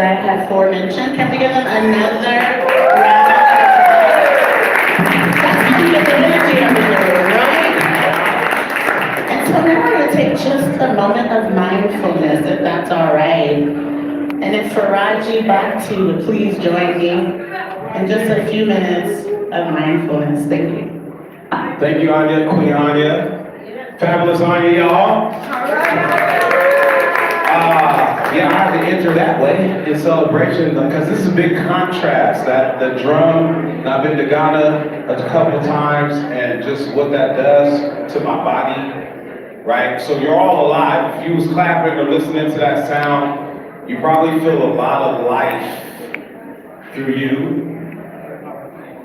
I have forementioned. Can we give them another round of applause? That's how you get the energy up in the room, right? And so now I'm going to take just a moment of mindfulness, if that's all right. And if Faraji back to you to please join me in just a few minutes of mindfulness. Thank you. Thank you, Anya, Queen Anya. Fabulous Anya, y'all. Yeah, I had to enter that way in celebration because this is a big contrast. That the drum, and I've been to Ghana a couple times, and just what that does to my body, right? So you're all alive. If you was clapping or listening to that sound, you probably feel a lot of life through you.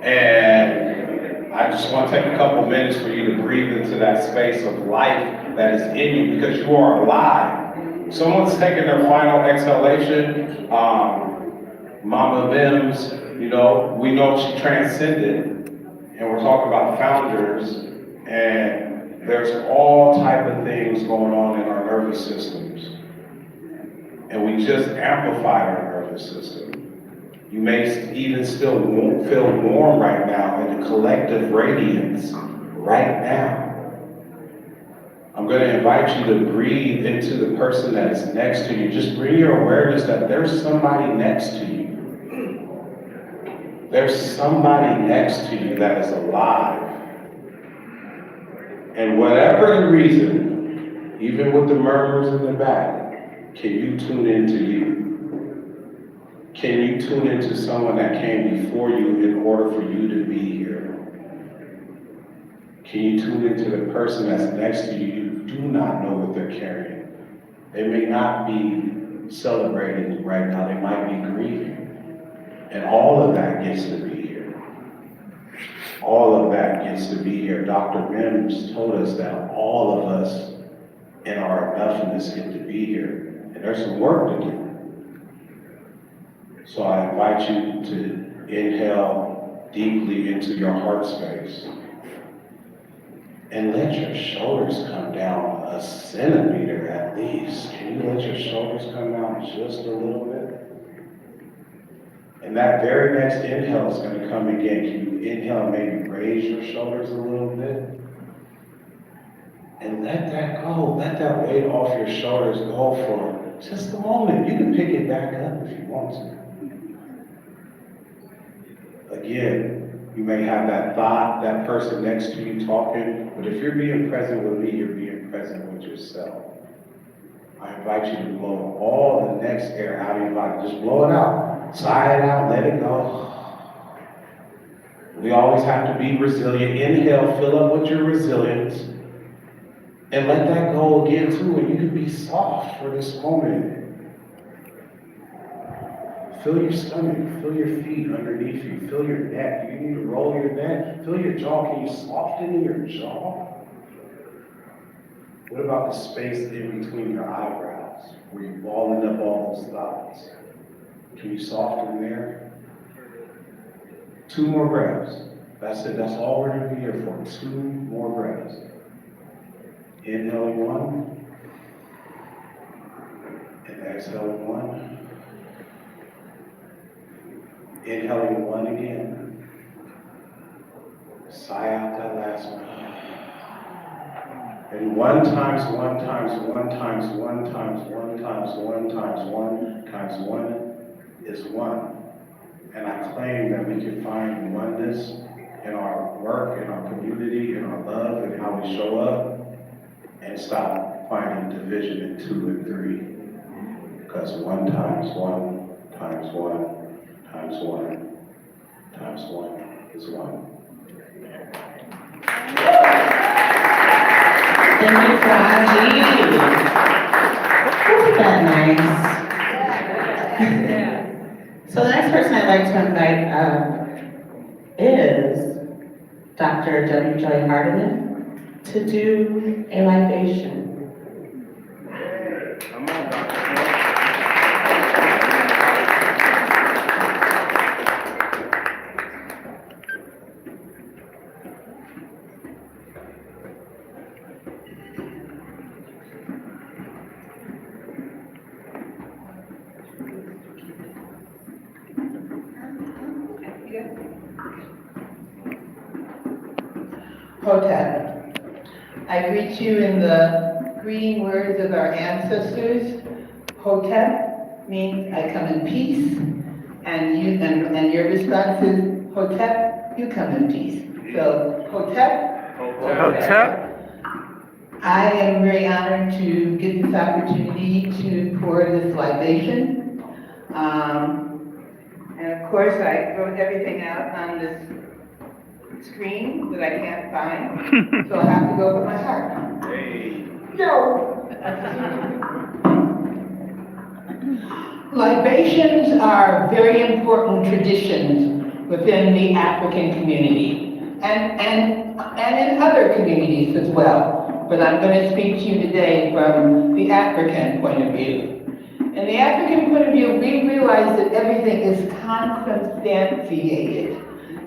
And I just want to take a couple minutes for you to breathe into that space of life that is in you because you are alive. Someone's taking their final exhalation. Mama Mimms, you know, we know she transcended, and we're talking about founders, and there's all type of things going on in our nervous systems. And we just amplified our nervous system. You may even still feel warm right now in the collective radiance right now. I'm going to invite you to breathe into the person that is next to you. Just bring your awareness that there's somebody next to you. There's somebody next to you that is alive. And whatever the reason, even with the murmurs in the back, can you tune into you? Can you tune into someone that came before you in order for you to be here? Can you tune into the person that's next to you? You do not know what they're carrying. They may not be celebrating right now. They might be grieving. And all of that gets to be here. All of that gets to be here. Dr. Mimms told us that all of us in our enoughness get to be here. And there's some work to do. So I invite you to inhale deeply into your heart space. And let your shoulders come down a centimeter at least. Can you let your shoulders come down just a little bit? And that very next inhale is going to come again. Can you inhale, maybe raise your shoulders a little bit? And let that go. Let that weight off your shoulders go for just a moment. You can pick it back up if you want to. Again, you may have that thought, that person next to you talking, but if you're being present with me, you're being present with yourself. I invite you to blow all the next air out of your body. Just blow it out. Sigh it out, let it go. We always have to be resilient. Inhale, fill up with your resilience. And let that go again too, and you can be soft for this moment. Feel your stomach, feel your feet underneath you, feel your neck. You need to roll your neck, feel your jaw. Can you soften your jaw? What about the space in between your eyebrows, where you're balling up all those thoughts? Can you soften there? 2 more breaths. That's it, that's all we're gonna be here for, 2 more breaths. Inhaling 1, and exhaling 1. Inhaling 1 again. Sigh out that last one. And 1 times 1 times 1 times 1 times 1 times 1 times 1 times 1 is 1. And I claim that we can find oneness in our work, in our community, in our love, and how we show up, and stop finding division in 2 and 3. Because 1 times 1 times 1 times 1 times 1 is 1. Thank you, Faraji. Wasn't that nice? So the next person I'd like to invite up is Dr. W. Joy Hardiman to do a libation. Hotep. I greet you in the greeting words of our ancestors. Hotep means I come in peace, and your response is Hotep, you come in peace. So Hotep. Hotep. I am very honored to get this opportunity to pour this libation. And of course, I wrote everything out on this screen that I can't find, so I have to go with my heart. Hey. No. Libations are very important traditions within the African community and in other communities as well. But I'm going to speak to you today from the African point of view. In the African point of view, we realize that everything is consubstantiated.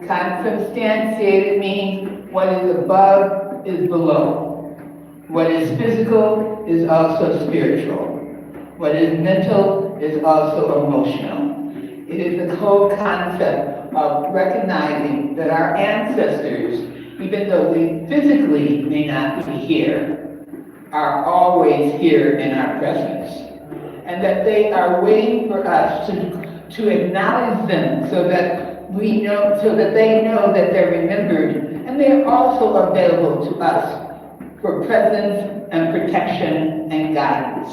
Consubstantiated means what is above is below. What is physical is also spiritual. What is mental is also emotional. It is the whole concept of recognizing that our ancestors, even though we physically may not be here, are always here in our presence. And that they are waiting for us to acknowledge them so that we know, so that they know that they're remembered, and they are also available to us for presence and protection and guidance.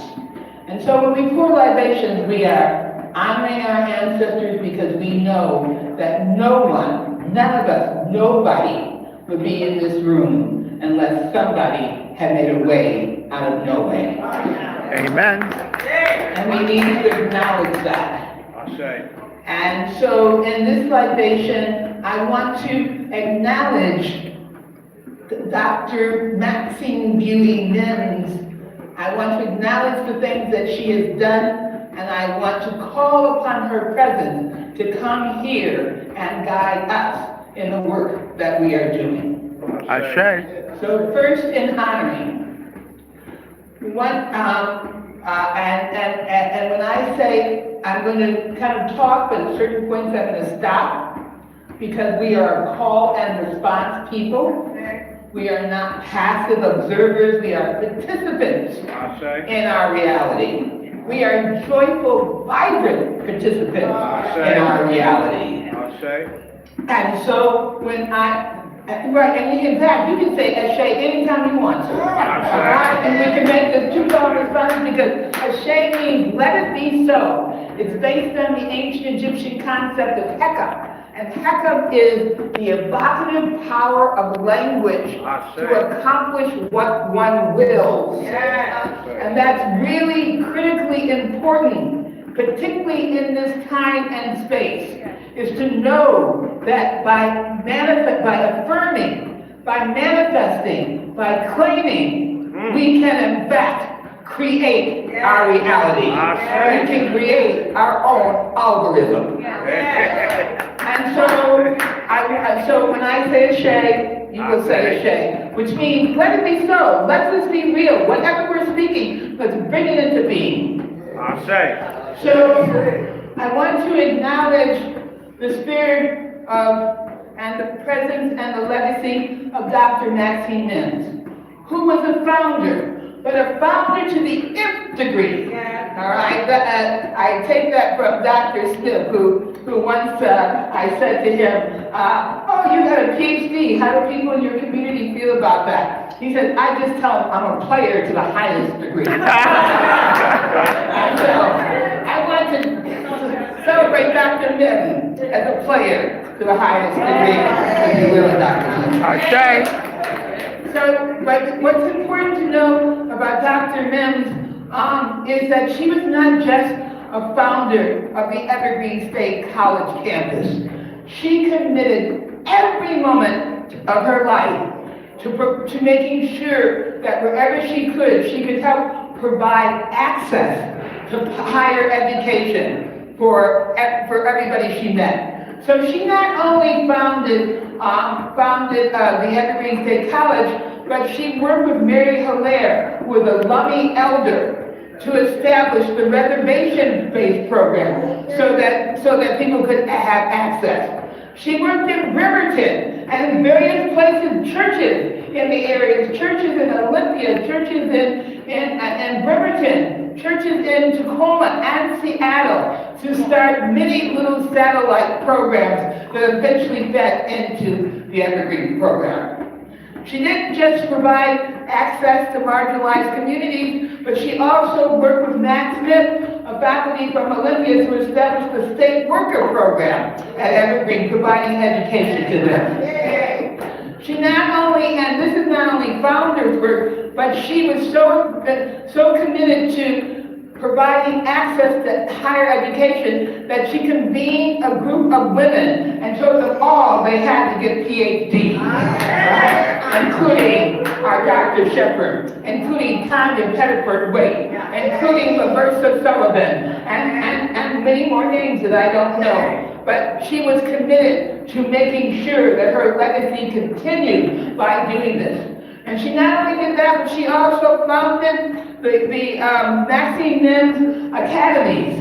And so when we pour libations, we are honoring our ancestors because we know that no one, none of us, nobody would be in this room unless somebody had made a way out of no way. Amen. And we need to acknowledge that. I say. And so in this libation, I want to acknowledge Dr. Maxine Mimms. I want to acknowledge the things that she has done, and I want to call upon her presence to come here and guide us in the work that we are doing. I say. So first in honoring, and when I say I'm going to kind of talk, but at certain points I'm going to stop, because we are call and response people. We are not passive observers, we are participants in our reality. We are joyful, vibrant participants in our reality. And so when right, and in fact, you can say Ashe anytime you want to. Alright? And we can make this two-tone response because Ashe means let it be so. It's based on the ancient Egyptian concept of Heka. And Heka is the evocative power of language to accomplish what one wills. And that's really critically important, particularly in this time and space, is to know that by affirming, by manifesting, by claiming, we can in fact create our reality. We can create our own algorithm. And so when I say Ashe, you will say Ashe, which means let it be so. Let this be real. Whatever we're speaking, let's bring it into being. So I want to acknowledge the spirit of and the presence and the legacy of Dr. Maxine Mimms, who was a founder, but a founder to the nth degree. All right, I take that from Dr. Smith, who once I said to him, oh, you got a Ph.D. How do people in your community feel about that? He said, I just tell them I'm a player to the highest degree. So I want to celebrate Dr. Mimms as a player to the highest degree, if you will, Dr. Mimms. Okay. So, but what's important to know about Dr. Mimms is that she was not just a founder of the Evergreen State College campus. She committed every moment of her life to making sure that wherever she could help provide access to higher education for everybody she met. So she not only founded the Evergreen State College, but she worked with Mary Hilaire, who was a Lummi elder, to establish the reservation-based program so that people could have access. She worked in Bremerton and in various places, churches in the areas, churches in Olympia, churches in Bremerton, churches in Tacoma and Seattle to start many little satellite programs that eventually fed into the Evergreen program. She didn't just provide access to marginalized communities, but she also worked with Max Smith, a faculty from Olympia, to establish the state worker program at Evergreen, providing education to them. She not only, and this is not only founder's work, but she was so committed to providing access to higher education that she convened a group of women and told them all they had to get Ph.D. Including our Dr. Shepherd, including Tanya Pettiford-Waite, including Laversa Sullivan, and many more names that I don't know. But she was committed to making sure that her legacy continued by doing this. And she not only did that, but she also founded the Maxine Mimms Academies,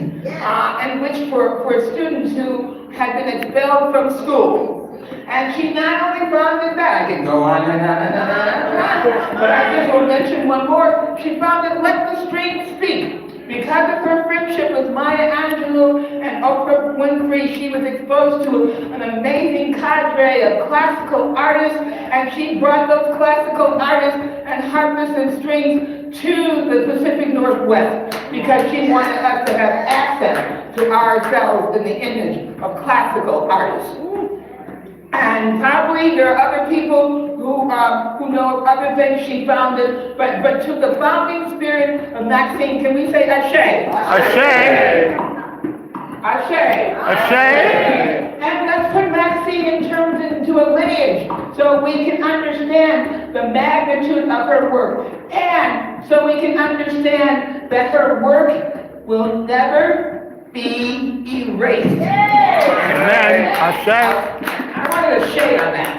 in which for students who had been expelled from school. And she not only founded that, I can go on and on and on and on, but I just will mention one more. She founded Let the Street Speak. Because of her friendship with Maya Angelou and Oprah Winfrey, she was exposed to an amazing cadre of classical artists, and she brought those classical artists and harpists and strings to the Pacific Northwest because she wanted us to have access to ourselves in the image of classical artists. And probably there are other people who know of other things she founded, but to the founding spirit of Maxine, can we say Ashe? Ashe. Ashe. Ashe. And let's put Maxine into a lineage so we can understand the magnitude of her work, and so we can understand that her work will never be erased. Amen. Ashe. I wanted a shade on that.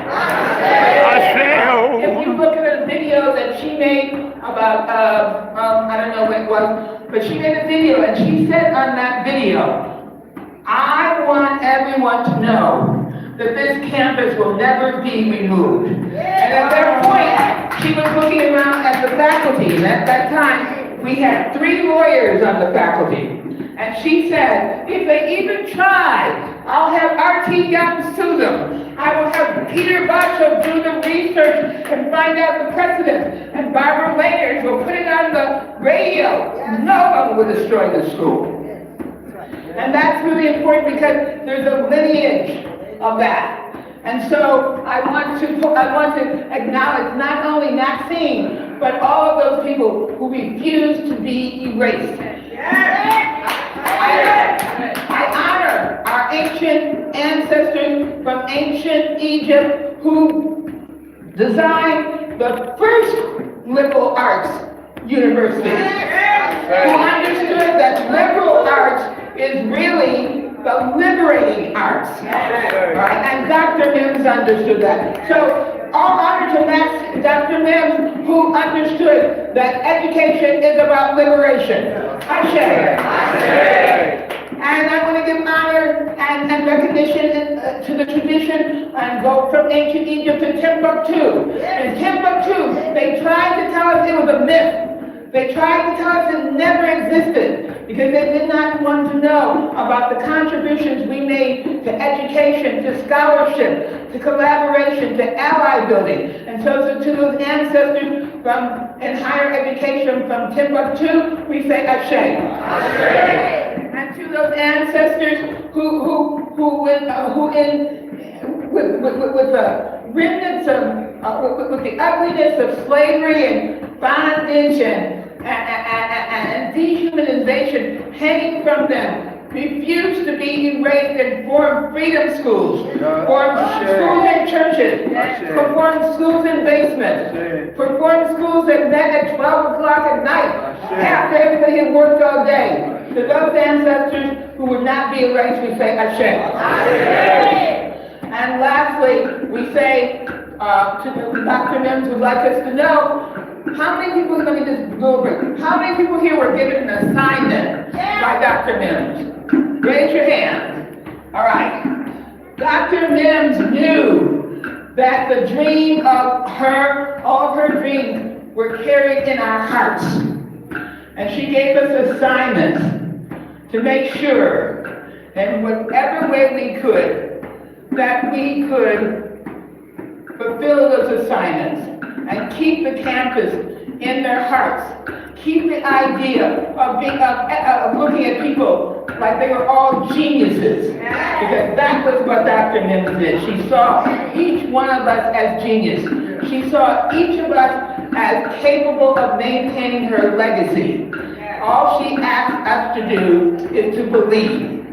Ashe. If you look at a video that she made about, I don't know when it was, but she made a video and she said on that video, I want everyone to know that this campus will never be removed. And at that point, she was looking around at the faculty, and at that time, we had 3 lawyers on the faculty. And she said, if they even try, I'll have R.T. Young sue them. I will have Peter Bosho do the research and find out the precedent. And Barbara Layers will put it on the radio. No one will destroy the school. And that's really important because there's a lineage of that. And so I want to acknowledge not only Maxine, but all of those people who refuse to be erased. I honor our ancient ancestors from ancient Egypt who designed the first liberal arts university, who understood that liberal arts is really the liberating arts. Right? And Dr. Mimms understood that. So all honor to Dr. Mimms, who understood that education is about liberation. Ashe. And I want to give honor and recognition to the tradition and go from ancient Egypt to Timbuktu. In Timbuktu, they tried to tell us it was a myth. They tried to tell us it never existed because they did not want to know about the contributions we made to education, to scholarship, to collaboration, to ally building. And so to those ancestors in higher education from Timbuktu, we say Ashe. Ashe. And to those ancestors who with the remnants of, with the ugliness of slavery and bondage and dehumanization hanging from them, refused to be erased and formed freedom schools, formed schools in churches, formed schools in basements, formed schools that met at 12 o'clock at night after everybody had worked all day. To those ancestors who would not be erased, we say Ashe. And lastly, we say to Dr. Mimms would like us to know, how many people, let me just go over it. How many people here were given an assignment by Dr. Mimms? Raise your hand. All right. Dr. Mimms knew that the dream of her, all of her dreams were carried in our hearts. And she gave us assignments to make sure, in whatever way we could, that we could fulfill those assignments and keep the campus in their hearts. Keep the idea of looking at people like they were all geniuses. Because that was what Dr. Mimms did. She saw each one of us as genius. She saw each of us as capable of maintaining her legacy. All she asked us to do is to believe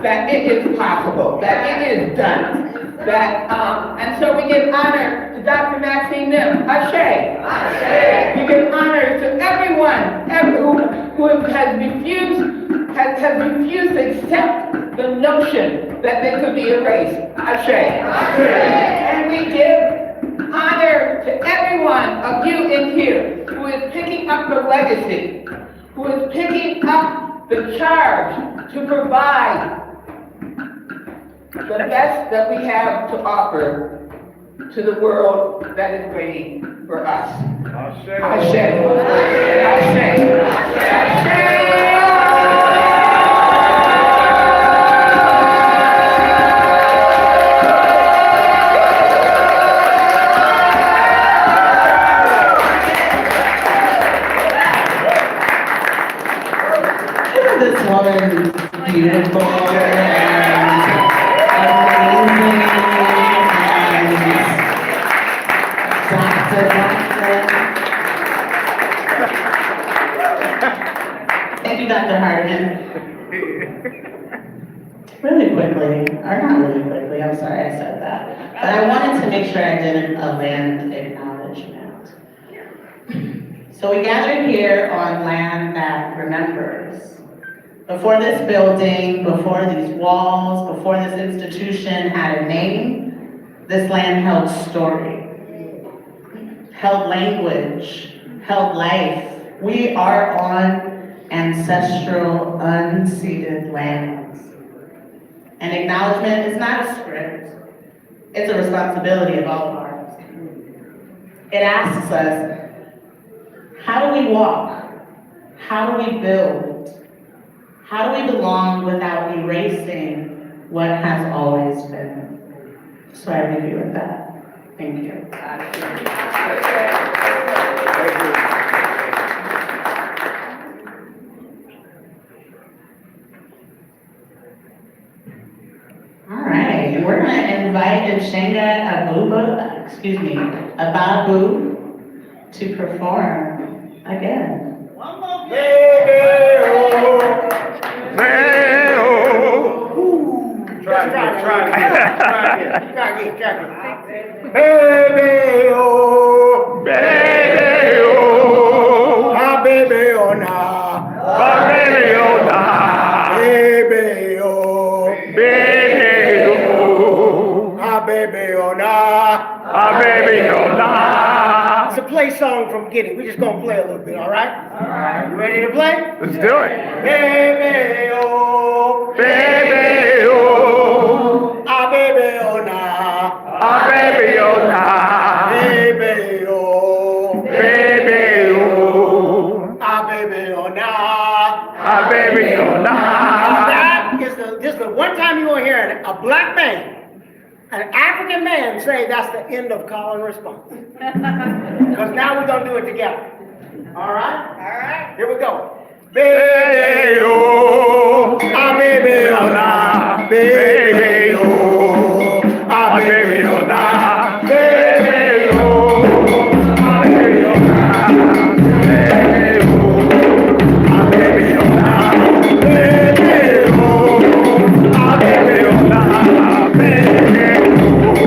that it is possible, that it is done. And so we give honor to Dr. Maxine Mimms, Ashe. We give honor to everyone who has refused to accept the notion that they could be erased. Ashe. And we give honor to every one of you in here who is picking up the legacy, who is picking up the charge to provide the best that we have to offer to the world that is waiting for us. Ashe. Ashe. This woman is beautiful and amazing and Dr. Thank you, Dr. Harden. Really quickly, or not really quickly, I'm sorry I said that, but I wanted to make sure I did a land acknowledgement. So we gathered here on land that remembers. Before this building, before these walls, before this institution had a name, this land held story, held language, held life. We are on ancestral, unceded lands. And acknowledgement is not a script. It's a responsibility of all of ours. It asks us, how do we walk? How do we build? How do we belong without erasing what has always been? So I leave you with that. Thank you. All right, and we're gonna invite Nshenga Ababu to perform again. One more. Try again. Baby, oh, Baby, oh, my baby, oh, nah. my baby, oh, nah. Baby, oh, Baby, oh, my baby, oh, nah. my baby, oh, nah. It's a play song from Giddy. We're just gonna play a little bit, all right? All right. You ready to play? Let's do it. Baby, oh, Baby, oh, my baby, oh, nah. my baby, oh, nah. Baby, oh, Baby, oh, my baby, oh, nah. my baby, oh, nah. This is the one time you will hear a black man, an African man, say that's the end of call and response. Because now we're going to do it together. All right? All right. Here we go. Baby, oh, my baby, oh, nah. Baby, oh, my baby, oh, nah. Baby, oh, my baby, oh, nah. Baby, oh, my baby, oh, nah. Baby, oh, my baby, oh, nah. Baby, oh,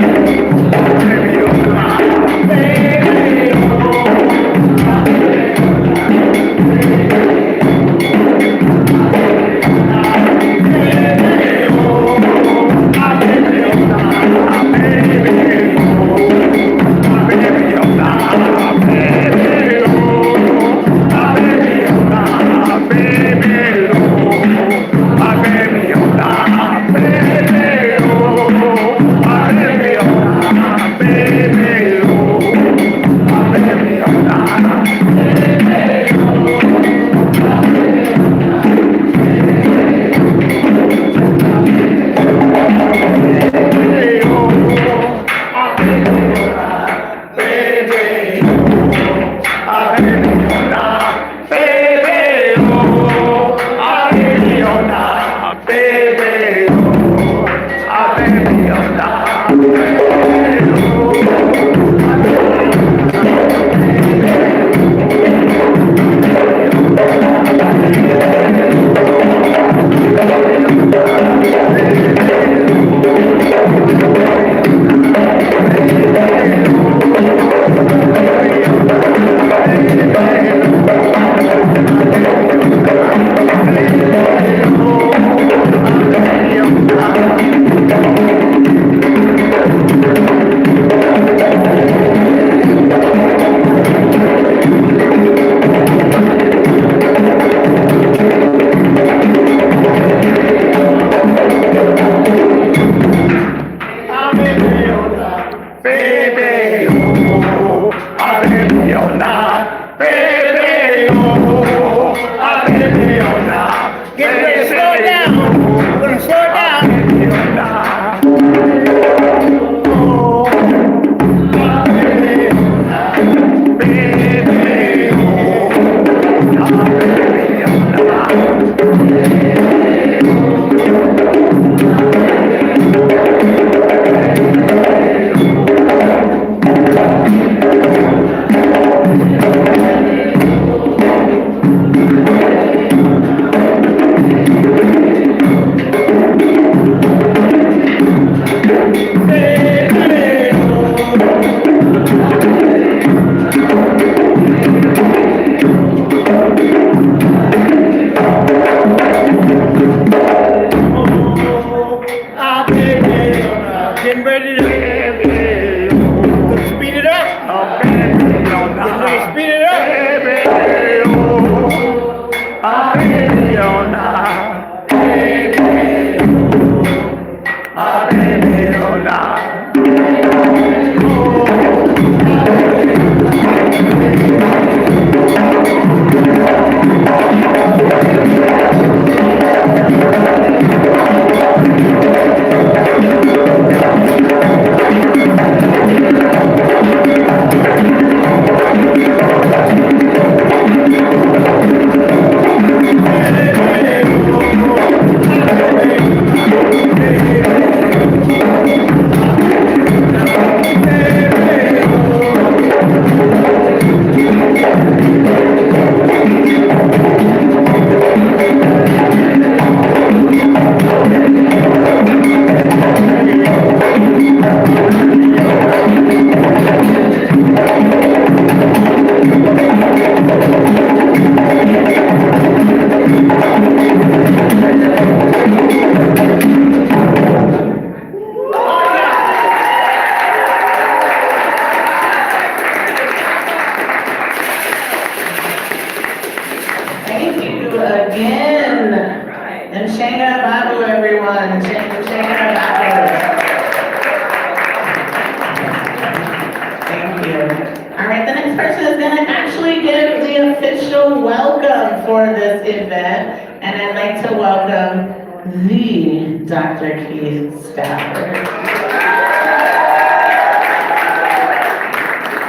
like to welcome the Dr. Keith Stafford.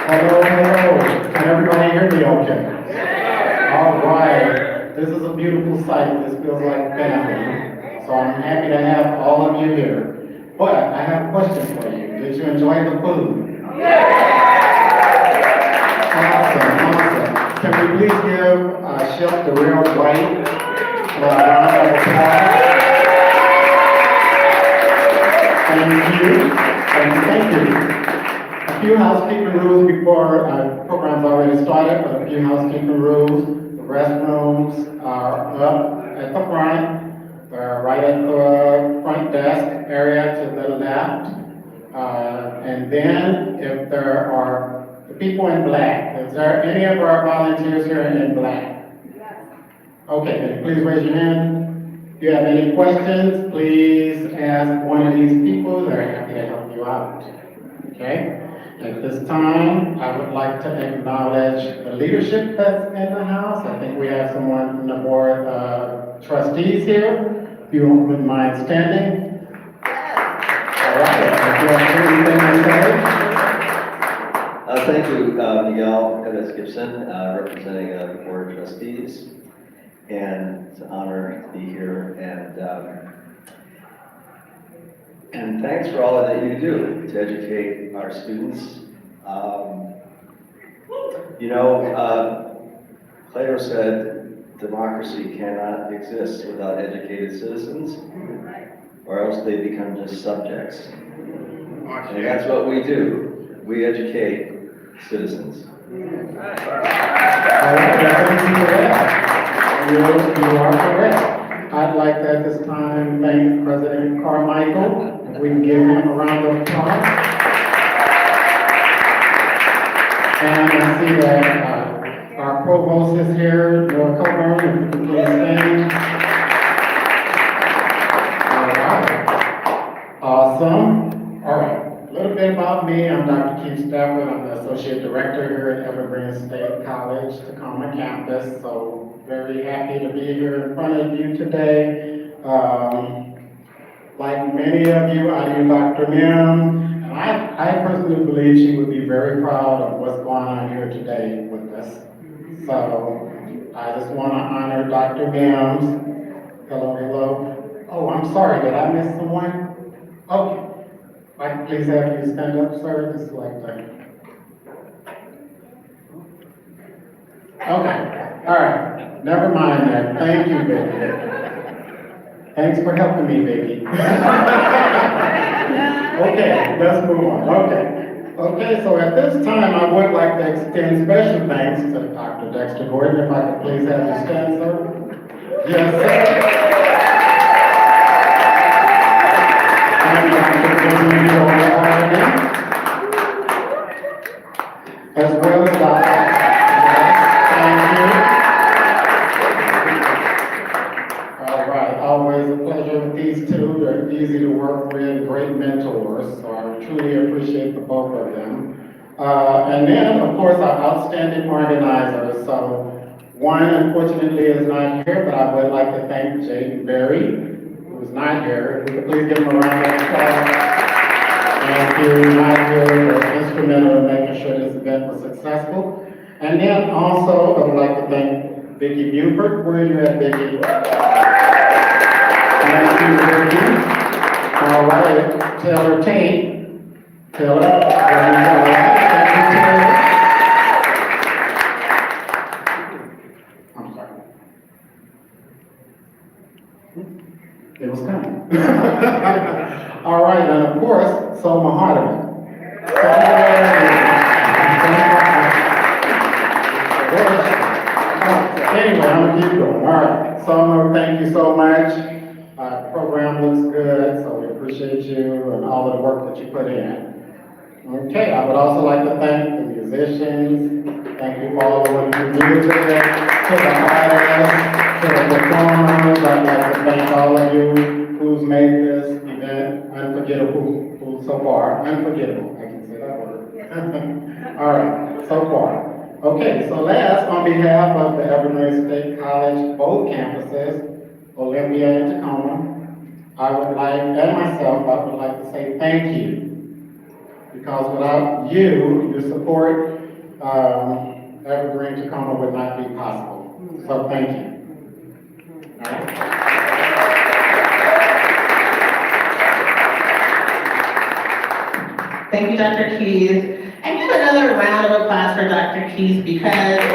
Hello, hello. Can everybody hear me okay? All right. This is a beautiful sight. This feels like family. So I'm happy to have all of you here. But I have a question for you. Did you enjoy the food? Awesome, awesome. Can we please give Chef Darrell White a round of applause? Thank you. Thank you. A few housekeeping rules before our program's already started, but a few housekeeping rules. The restrooms are up at the front. They're right at the front desk area to the left. And then if there are the people in black, is there any of our volunteers here in black? Yes. Okay, then please raise your hand. If you have any questions, please ask one of these people. They're happy to help you out. Okay? At this time, I would like to acknowledge the leadership that's in the house. I think we have someone from the board of trustees here. If you wouldn't mind standing. All right. If you have anything to say. Thank you, Miguel Perez Gibson, representing the Board of Trustees, and it's an honor to be here. And thanks for all that you do to educate our students. Plato said democracy cannot exist without educated citizens, or else they become just subjects. And that's what we do. We educate citizens. All right, thank you for that. You are correct. I'd like to at this time thank President Carmichael. If we can give him a round of applause. And I see that our provost is here, Laura Coburn, if you can please stand. All right. Awesome. All right. A little bit about me. I'm Dr. Keith Stafford. I'm the Associate Director here at Evergreen State College, Tacoma campus. So very happy to be here in front of you today. Like many of you, I knew Dr. Mimms, and I personally believe she would be very proud of what's going on here today with us. So I just want to honor Dr. Mimms. Hello, hello. Oh, I'm sorry, did I miss someone? Okay. If I can please have you stand up, sir, just like that. Okay, all right, never mind that. Thank you, baby. Thanks for helping me, baby. Okay, let's move on. Okay, so at this time, I would like to extend special thanks to Dr. Dexter Gordon. If I could please have you stand, sir. Yes, sir. And Dr. Gordon, as well as Dr. Thank you. All right, always a pleasure with these two. They're easy to work with, great mentors, so I truly appreciate the both of them. And then, of course, our outstanding organizers. So one, unfortunately, is not here, but I would like to thank Jaden Berry, who's not here. If we could please give him a round of applause. Thank you, not here, were instrumental in making sure this event was successful. And then also, I would like to thank Vicki Buford. Where are you at, Vicki? Thank you, Vicki. All right, Taylor Tate. Taylor, all right. Thank you, Taylor. I'm sorry. It was coming. All right, and of course, Selma Hardeman. Anyway, I'm gonna keep going. All right, Selma, thank you so much. Program looks good, so we appreciate you and all of the work that you put in. Okay, I would also like to thank the musicians. Thank you all for what you do to the artists, to the performers. I'd like to thank all of you who's made this event unforgettable so far. Unforgettable, I can say that word. All right, so far. Okay, so last, on behalf of the Evergreen State College, both campuses, Olivia in Tacoma, I would like to say thank you. Because without you, your support, Evergreen Tacoma would not be possible. So thank you. All right. Thank you, Dr. Keys. And give another round of applause for Dr. Keys because he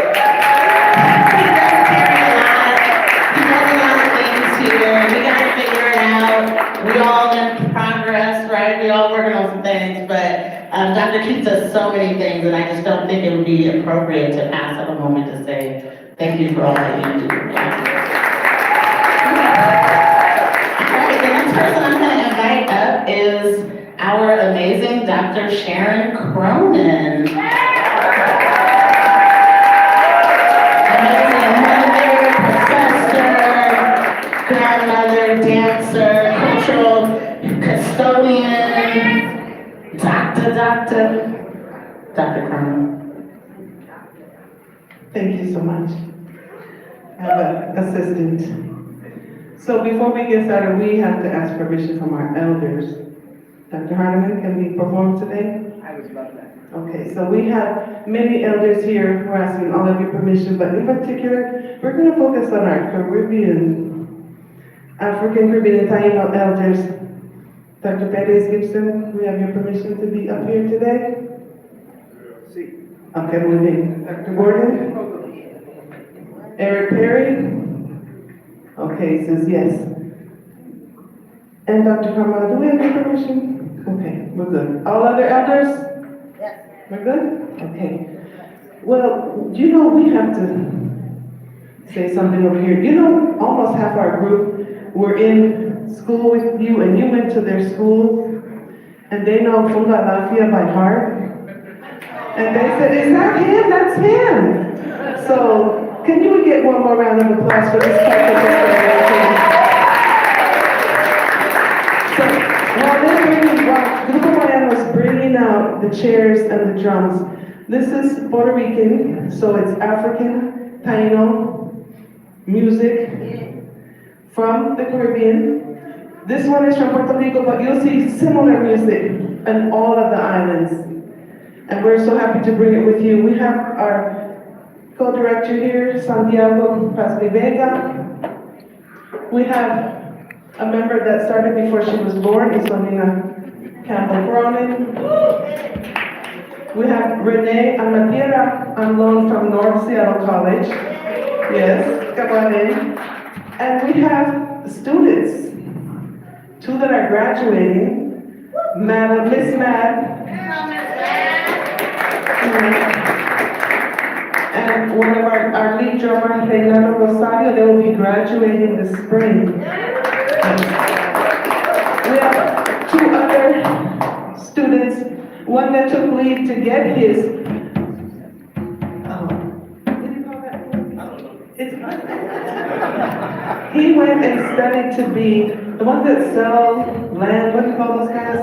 does carry a lot. He does a lot of things here. We gotta figure it out. We all in progress, right? We all working on some things, but Dr. Keys does so many things, and I just don't think it would be appropriate to pass up a moment to say thank you for all that you do. All right, the next person I'm gonna invite up is our amazing Dr. Sharon Cronin. Amazing mother, professor, grandmother, dancer, cultural custodian, Dr. Cronin. Thank you so much. I have an assistant. So before we get started, we have to ask permission from our elders. Dr. Hardiman, can we perform today? I would love that. Okay, so we have many elders here. We're asking all of your permission, but in particular, we're going to focus on our African Caribbean and Taino elders. Dr. Pérez Gibson, we have your permission to be up here today? Okay, moving. Dr. Gordon? Eric Perry? Okay, says yes. And Dr. Carmona, do we have your permission? Okay, we're good. All other elders? Yes. We're good? Okay. Well, you know, we have to say something over here. You know, almost half our group were in school with you, and you went to their school, and they know Funda Lafia by heart. And they said, is that him? That's him. So, can you get one more round of applause for this type while Grupo Mariano was bringing out the chairs and the drums, this is Puerto Rican, so it's African, Taino, music from the Caribbean. This one is from Puerto Rico, but you'll see similar music in all of the islands. And we're so happy to bring it with you. We have our co-director here, Santiago Pazmi Vega. We have a member that started before she was born, Isolina Campbell Cronin. We have Renee Amatira on loan from North Seattle College. Yes, come on in. And we have students, two that are graduating. Miss Mad. And one of our lead drummer, Reynaldo Rosario, they will be graduating this spring. We have two other students, one that took leave to get his, what do you call that? He went and studied to be the ones that sell land, what do you call those guys?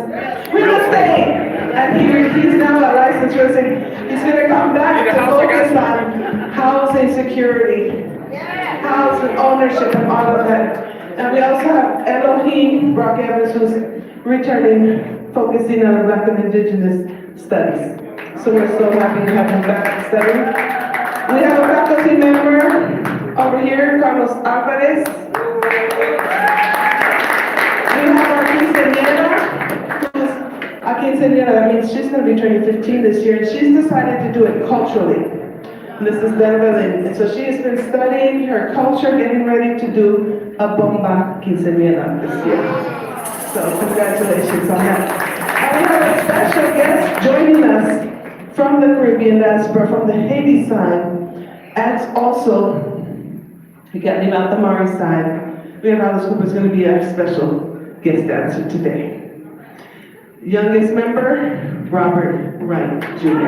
Real estate! And he's now a licensed real estate. He's gonna come back to focus on housing security, housing ownership and all of that. And we also have Elohim Brock Evans, who's returning, focusing on Black and Indigenous studies. So we're so happy to have him back studying. We have a faculty member over here, Carlos Alvarez. We have our quinceañera, that means she's going to be turning 15 this year, and she's decided to do it culturally. And this is Devlin, and so she has been studying her culture, getting ready to do a bomba quinceañera this year. So congratulations on that. And we have a special guest joining us from the Caribbean diaspora, from the Haiti side, and also, we got him out the Maury side. We have Alice Cooper's going to be our special guest dancer today. Youngest member, Robert Wright Jr.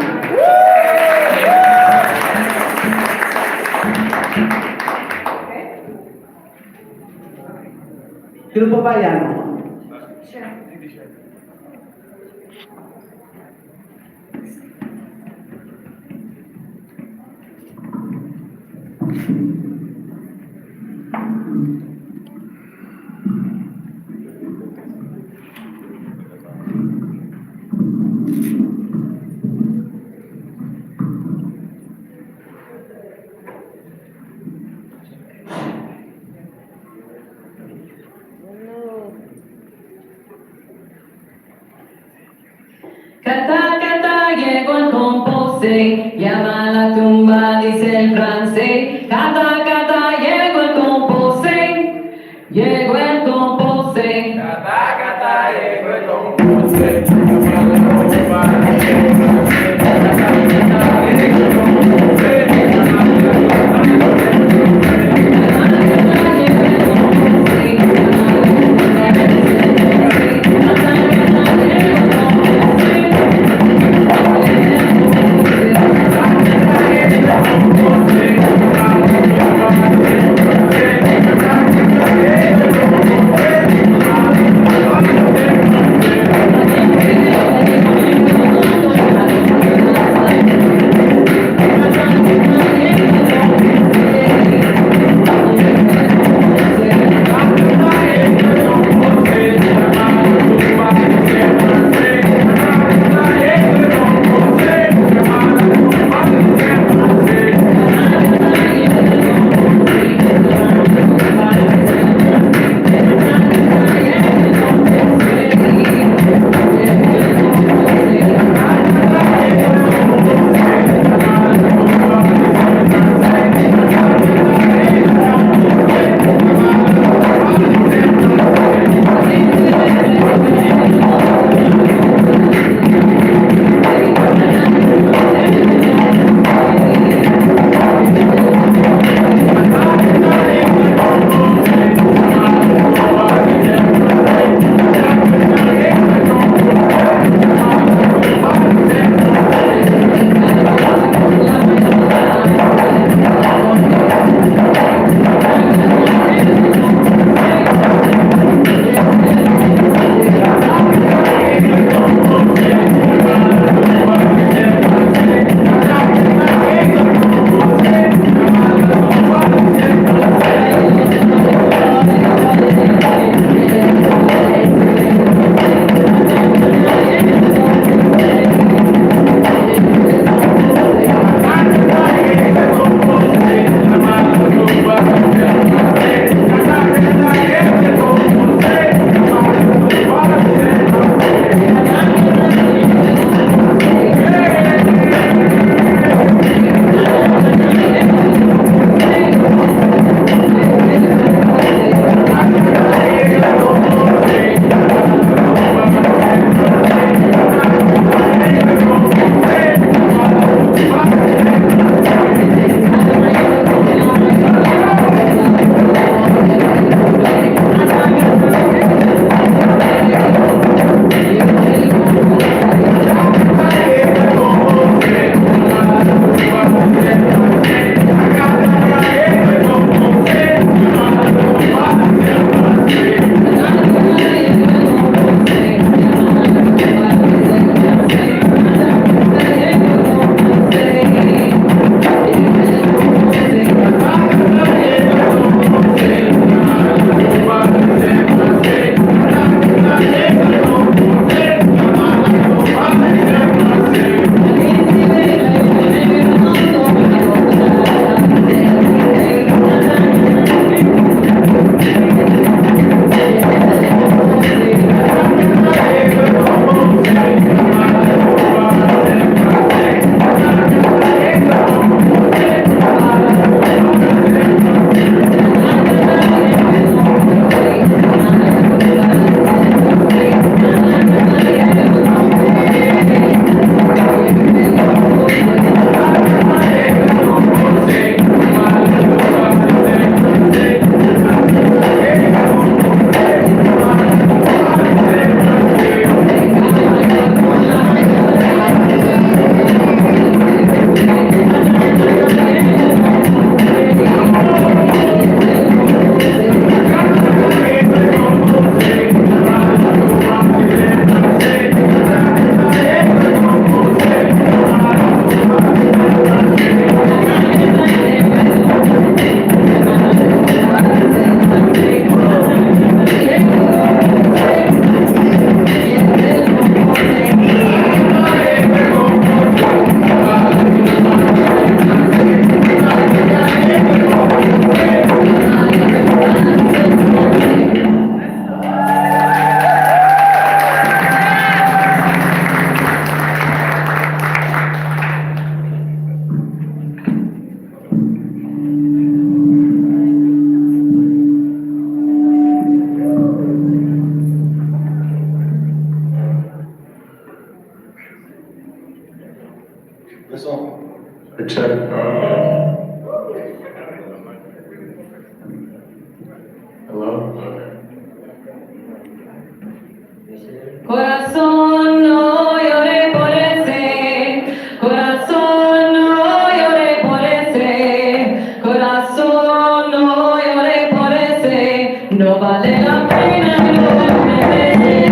Grupo Bayano. Cata, cata, llegó el compose, llama a la tumba, dice el francés. Cata, cata, llegó el compose, llegó el compose. Cata, cata, llegó el compose, llama a la tumba, dice el francés. Cata, cata, llegó el compose, llama a la tumba, dice el check, hello? Corazón, no llore por ese. Corazón, no llore por ese. Corazón, no llore por ese. No vale la pena, no lo merece.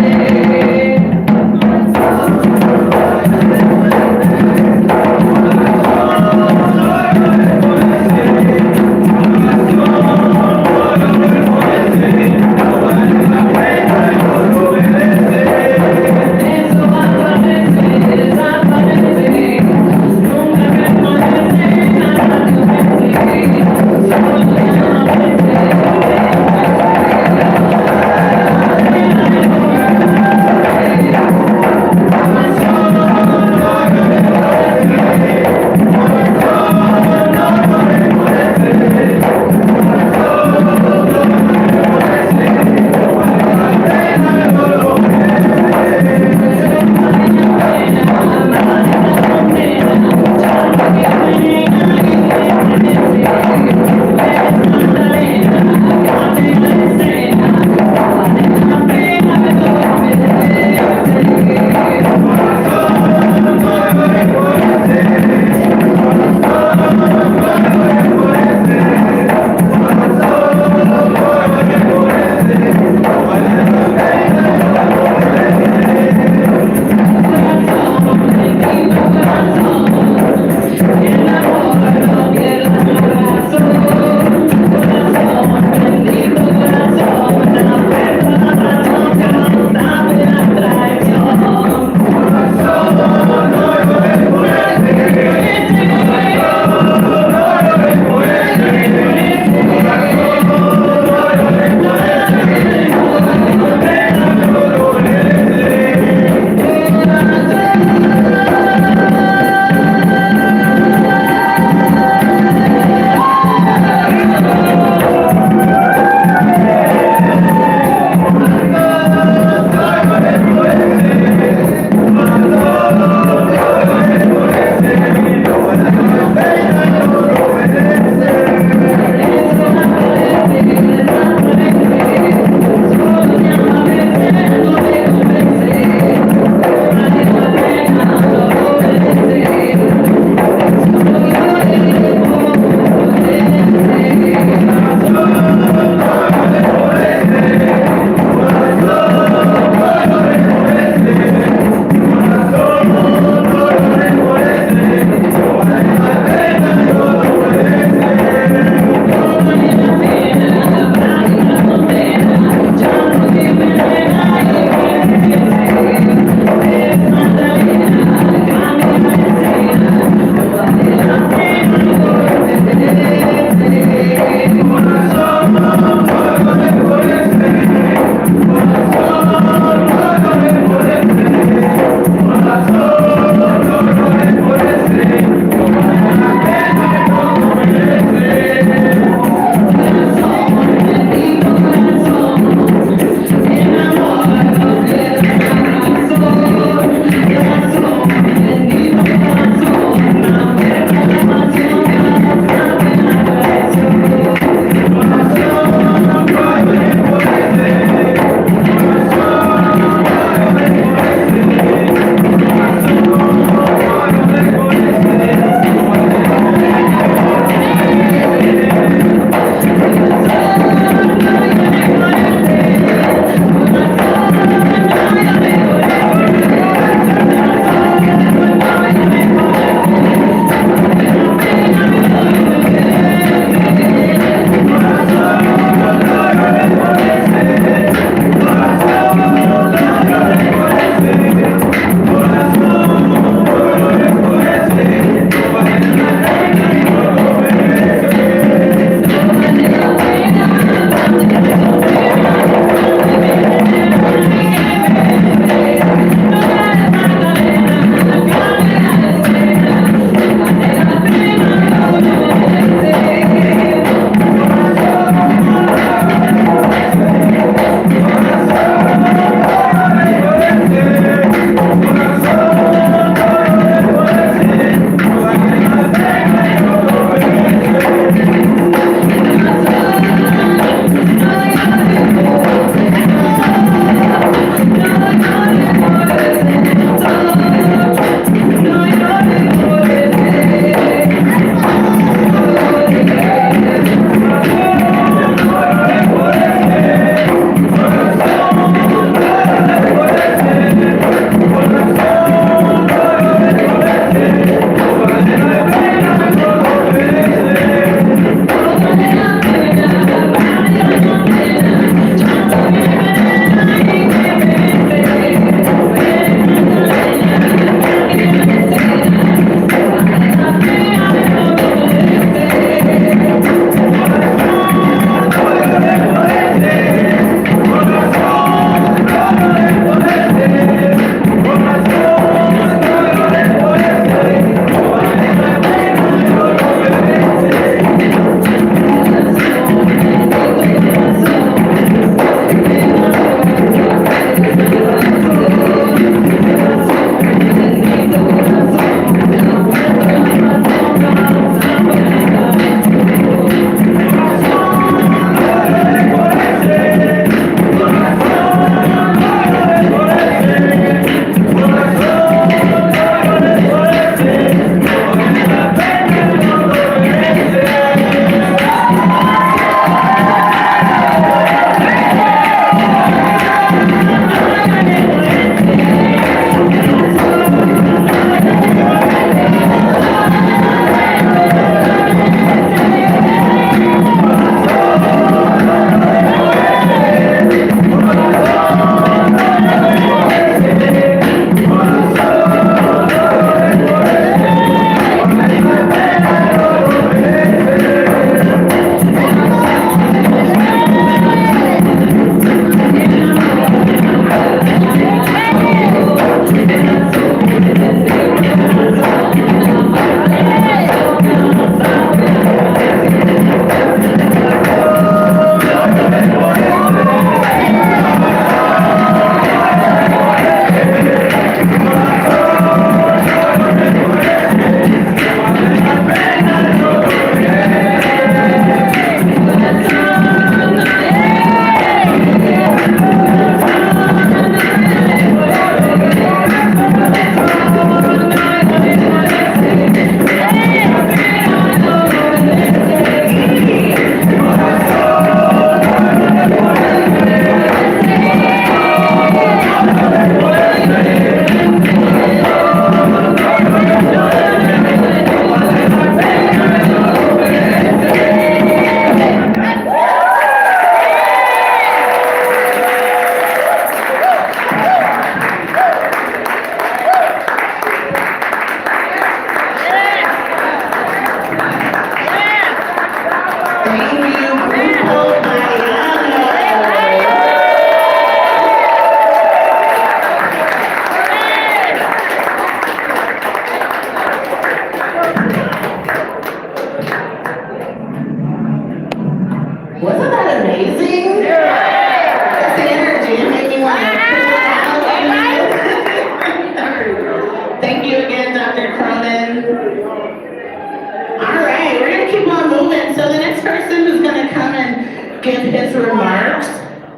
person who's gonna come and give his remarks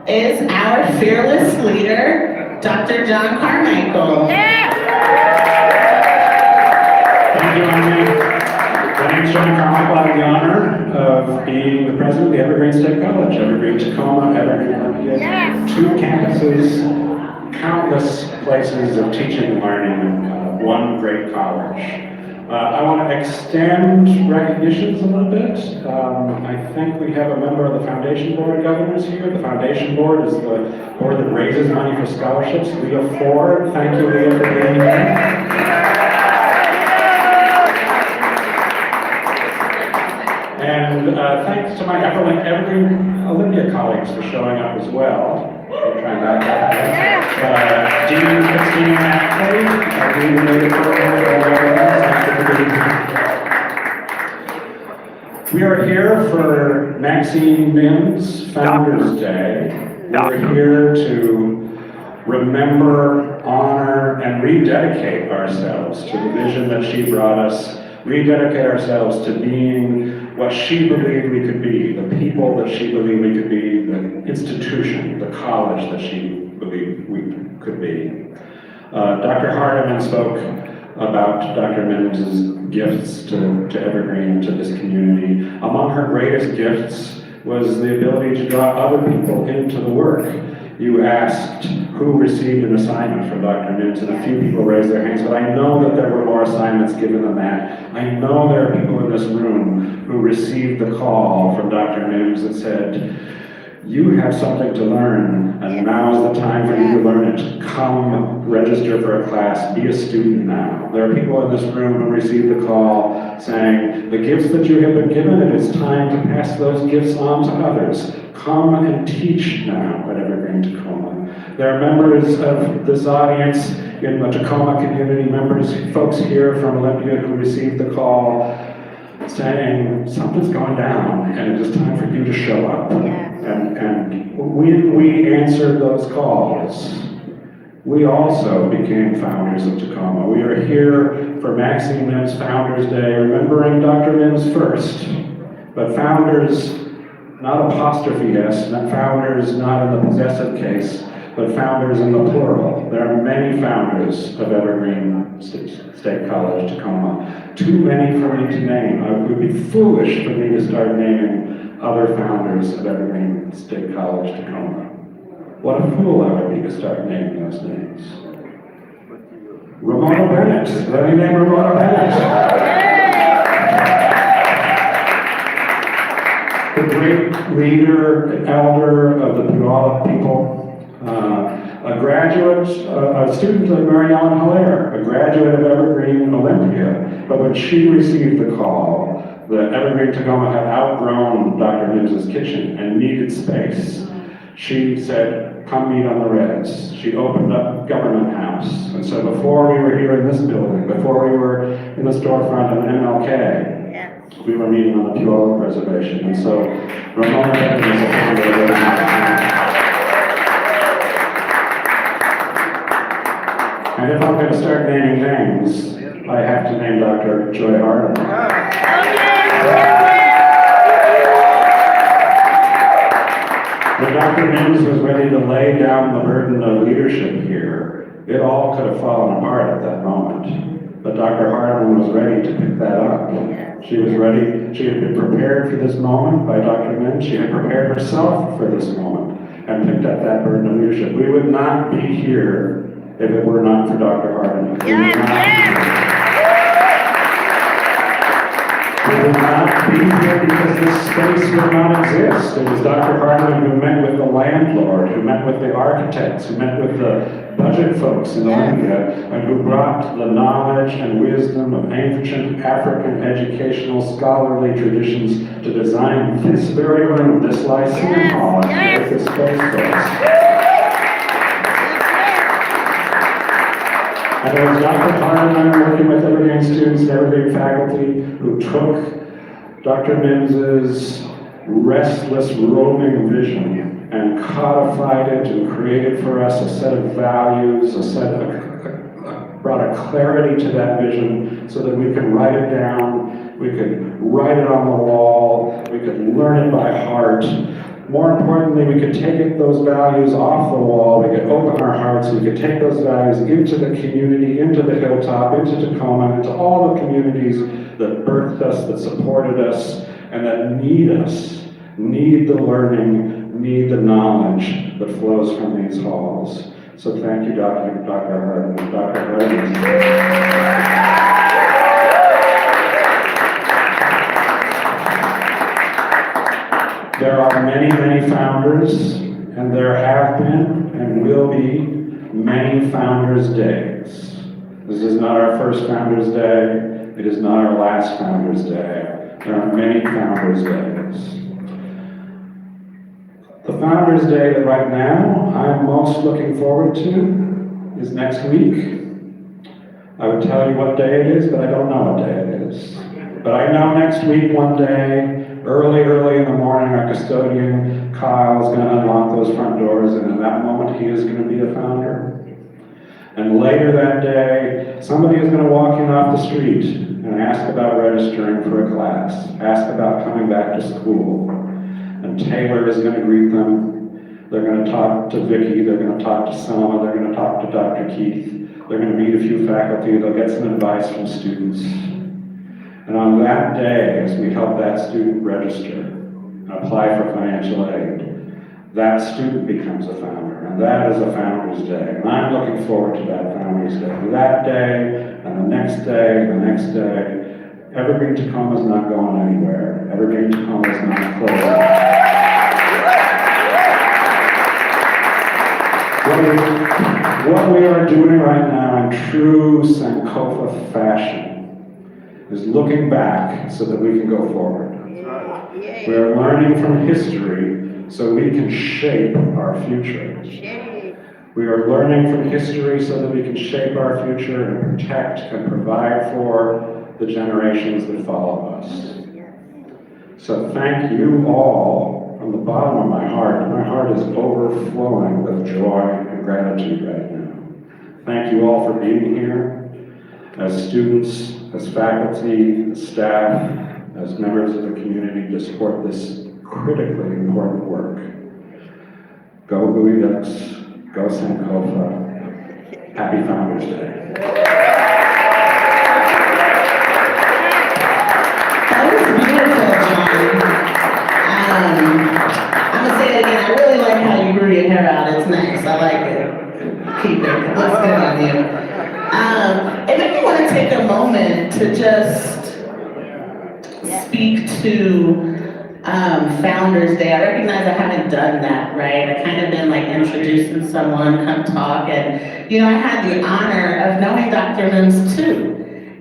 is our fearless leader, Dr. John Carmichael. Thank you, Anya. My name is John Carmichael. I have the honor of being the president of the Evergreen State College, Evergreen Tacoma, Evergreen Olympia. 2 campuses, countless places of teaching and learning, one great college. I want to extend recognitions a little bit. I think we have a member of the Foundation Board of Governors here. The Foundation Board is the board that raises money for scholarships. Leah Ford, thank you, Leah, for being here. And thanks to my Evergreen Olympia colleagues for showing up as well. We're trying to Dean Christine Ackley, Dean related We are here for Maxine Mimms Founders Day. We're here to remember, honor, and rededicate ourselves to the vision that she brought us, rededicate ourselves to being what she believed we could be, the people that she believed we could be, the institution, the college that she believed we could be. Dr. Hardiman spoke about Dr. Mimms' gifts to Evergreen, to this community. Among her greatest gifts was the ability to draw other people into the work. You asked who received an assignment from Dr. Mimms, and a few people raised their hands, but I know that there were more assignments given than that. I know there are people in this room who received the call from Dr. Mimms that said, you have something to learn, and now is the time for you to learn it. Come register for a class, be a student now. There are people in this room who received the call saying, the gifts that you have been given, it is time to pass those gifts on to others. Come and teach now at Evergreen Tacoma. There are members of this audience in the Tacoma community, folks here from Olympia who received the call saying, something's going down and it is time for you to show up. And we answered those calls. We also became founders of Tacoma. We are here for Maxine Mimms Founders Day, remembering Dr. Mimms first, but founders, not apostrophe S, not founders not in the possessive case, but founders in the plural. There are many founders of Evergreen State College, Tacoma. Too many for me to name. It would be foolish for me to start naming other founders of Evergreen State College, Tacoma. What a fool I would be to start naming those names. Ramona Bennett. Let me name Ramona Bennett. The great leader, elder of the Puyallup people, a graduate, a student of Mary Ellen Hilaire, a graduate of Evergreen Olympia. But when she received the call that Evergreen Tacoma had outgrown Dr. Mimms' kitchen and needed space, she said, come meet on the res. She opened up Government House. And so before we were here in this building, before we were in the storefront of MLK, we were meeting on the Puyallup Reservation. And so Ramona Bennett is a founder of Evergreen. And if I'm going to start naming names, I have to name Dr. Joy Hardiman. When Dr. Mimms was ready to lay down the burden of leadership here, it all could have fallen apart at that moment. But Dr. Hardiman was ready to pick that up. She was ready, she had been prepared for this moment by Dr. Mimms. She had prepared herself for this moment and picked up that burden of leadership. We would not be here if it were not for Dr. Hardiman. We would not be here because this space would not exist. It was Dr. Hardiman who met with the landlord, who met with the architects, who met with the budget folks in Olympia, and who brought the knowledge and wisdom of ancient African educational scholarly traditions to design this very room, this Lyceum Hall, and create this space for us. And it was Dr. Hardiman working with Evergreen students and Evergreen faculty who took Dr. Mimms' restless, roving vision and codified it and created for us a set of values, brought a clarity to that vision so that we can write it down We could write it on the wall. We could learn it by heart. More importantly, we could take those values off the wall. We could open our hearts. We could take those values into the community, into the hilltop, into Tacoma, into all the communities that birthed us, that supported us, and that need us, need the learning, need the knowledge that flows from these halls. So thank you, Dr. Hardin. Dr. Hardin. There are many, many founders, and there have been and will be many Founders Days. This is not our first Founders Day. It is not our last Founders Day. There are many Founders Days. The Founders Day that right now I'm most looking forward to is next week. I would tell you what day it is, but I don't know what day it is. But I know next week, one day, early in the morning, our custodian, Kyle, is going to unlock those front doors, and in that moment, he is going to be a founder. And later that day, somebody is going to walk in off the street and ask about registering for a class, ask about coming back to school. And Taylor is going to greet them. They're going to talk to Vicki, they're going to talk to Selma, they're going to talk to Dr. Keith. They're going to meet a few faculty, they'll get some advice from students. And on that day, as we help that student register and apply for financial aid, that student becomes a founder, and that is a Founders Day. And I'm looking forward to that Founders Day. That day, and the next day, and the next day. Evergreen Tacoma is not going anywhere. Evergreen Tacoma is not closing. What we are doing right now in true Sankofa fashion is looking back so that we can go forward. We are learning from history so we can shape our future. We are learning from history so that we can shape our future and protect and provide for the generations that follow us. So thank you all from the bottom of my heart. My heart is overflowing with joy and gratitude right now. Thank you all for being here as students, as faculty, as staff, as members of the community to support this critically important work. Go Bowie Ducks, go Sankofa. Happy Founders Day. That was beautiful, John. I'm gonna say it again. I really like how you grew your hair out. It's nice. I like it. Keep it. It looks good on you. It made me want to take a moment to just speak to Founders Day. I recognize I haven't done that, right? I kind of been like introducing someone, come talk, and I had the honor of knowing Dr. Mimms too.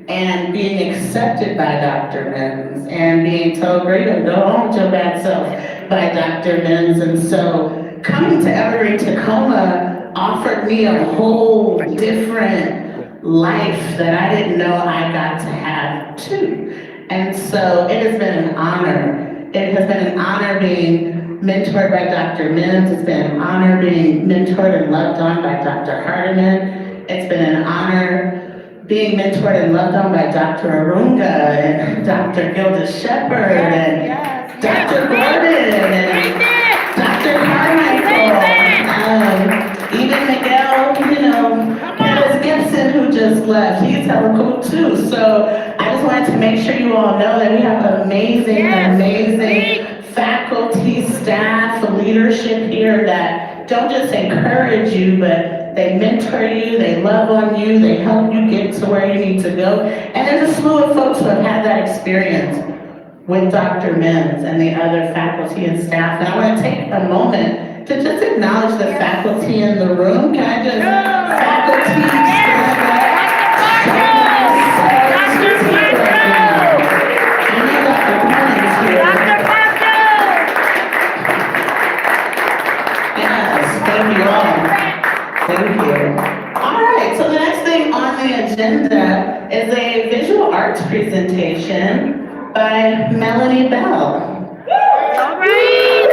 And being accepted by Dr. Mimms and being told, great, go home with your bad self by Dr. Mimms. And so coming to Evergreen Tacoma offered me a whole different life that I didn't know I got to have too. And so it has been an honor. It has been an honor being mentored by Dr. Mimms. It's been an honor being mentored and loved on by Dr. Hardiman. It's been an honor being mentored and loved on by Dr. Arunga and Dr. Gilda Shepherd and Dr. Gordon and Dr. Carmichael, even Miguel, Pettis Gibson, who just left. He's hella cool too. So I just wanted to make sure you all know that we have amazing faculty, staff, leadership here that don't just encourage you, but they mentor you, they love on you, they help you get to where you need to go. And there's a slew of folks who have had that experience with Dr. Mimms and the other faculty and staff. And I want to take a moment to just acknowledge the faculty in the room. Can I just, faculty, thank you all. Thank you. All right, so the next thing on the agenda is a visual arts presentation by Melanie Bell. All right.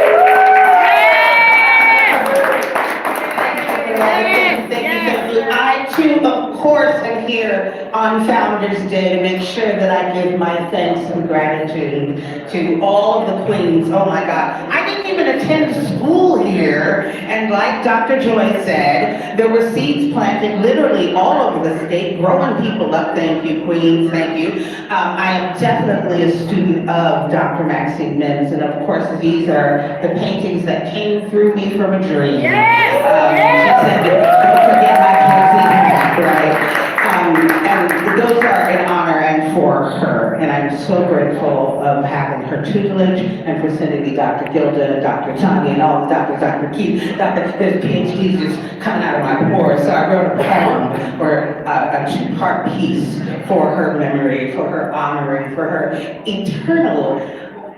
Thank you. I choose of course, am here on Founders Day to make sure that I give my thanks and gratitude to all of the queens. Oh my God. I didn't even attend school here, and like Dr. Joy said, there were seeds planted literally all over the state, growing people up. Thank you, queens, thank you. I am definitely a student of Dr. Maxine Mimms, and of course, these are the paintings that came through me from a dream. Yes! She said, don't forget my painting, right? And those are in honor and for her, and I'm so grateful of having her tutelage and for sending me Dr. Gilda, Dr. Tanya, and all the doctors, Dr. Keith, there's PhDs just coming out of my pores. So I wrote a poem or a two-part piece for her memory, for her honoring, for her eternal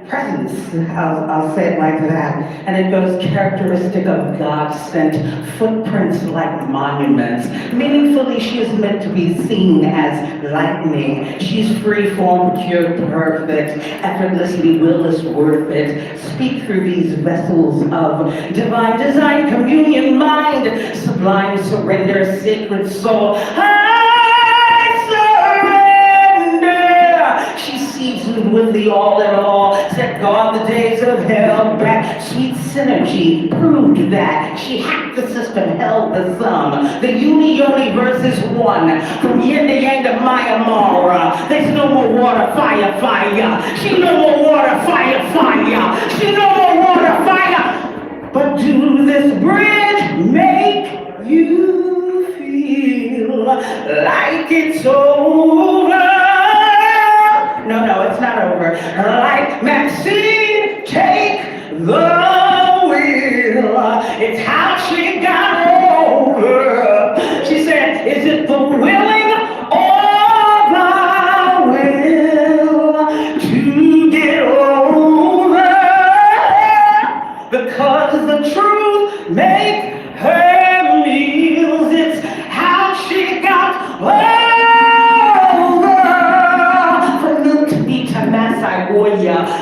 presence, I'll say it like that. And it goes, characteristic of God-sent footprints like monuments. Meaningfully, she is meant to be seen as lightning. She's free-form, pure, perfect, effortlessly willless, worth it. Speak through these vessels of divine design, communion, mind, sublime surrender, sacred soul. Seasoned with the all in all, set God the days of hell back. Sweet synergy proved that she hacked the system, held the sum. The uni versus one, from yin to yang to Maya Mara. There's no more water, fire, fire. She no more water, fire, fire. She no more water, fire. But do this bridge make you feel like it's over? No, it's not over. Like Maxine, take the wheel. It's how she got over. She said, is it the willing or the will to get over? Because the truth make her meals. It's how she got over.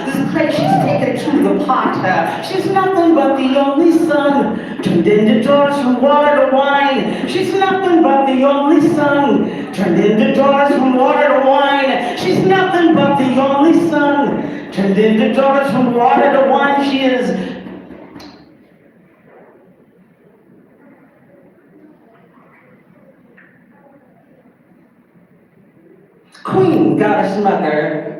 This place she's taken to the potter. She's nothing but the only son, turned into daughters from water to wine. She's nothing but the only son, turned into daughters from water to wine. She's nothing but the only son, turned into daughters from water to wine. She is Queen, Goddess Mother.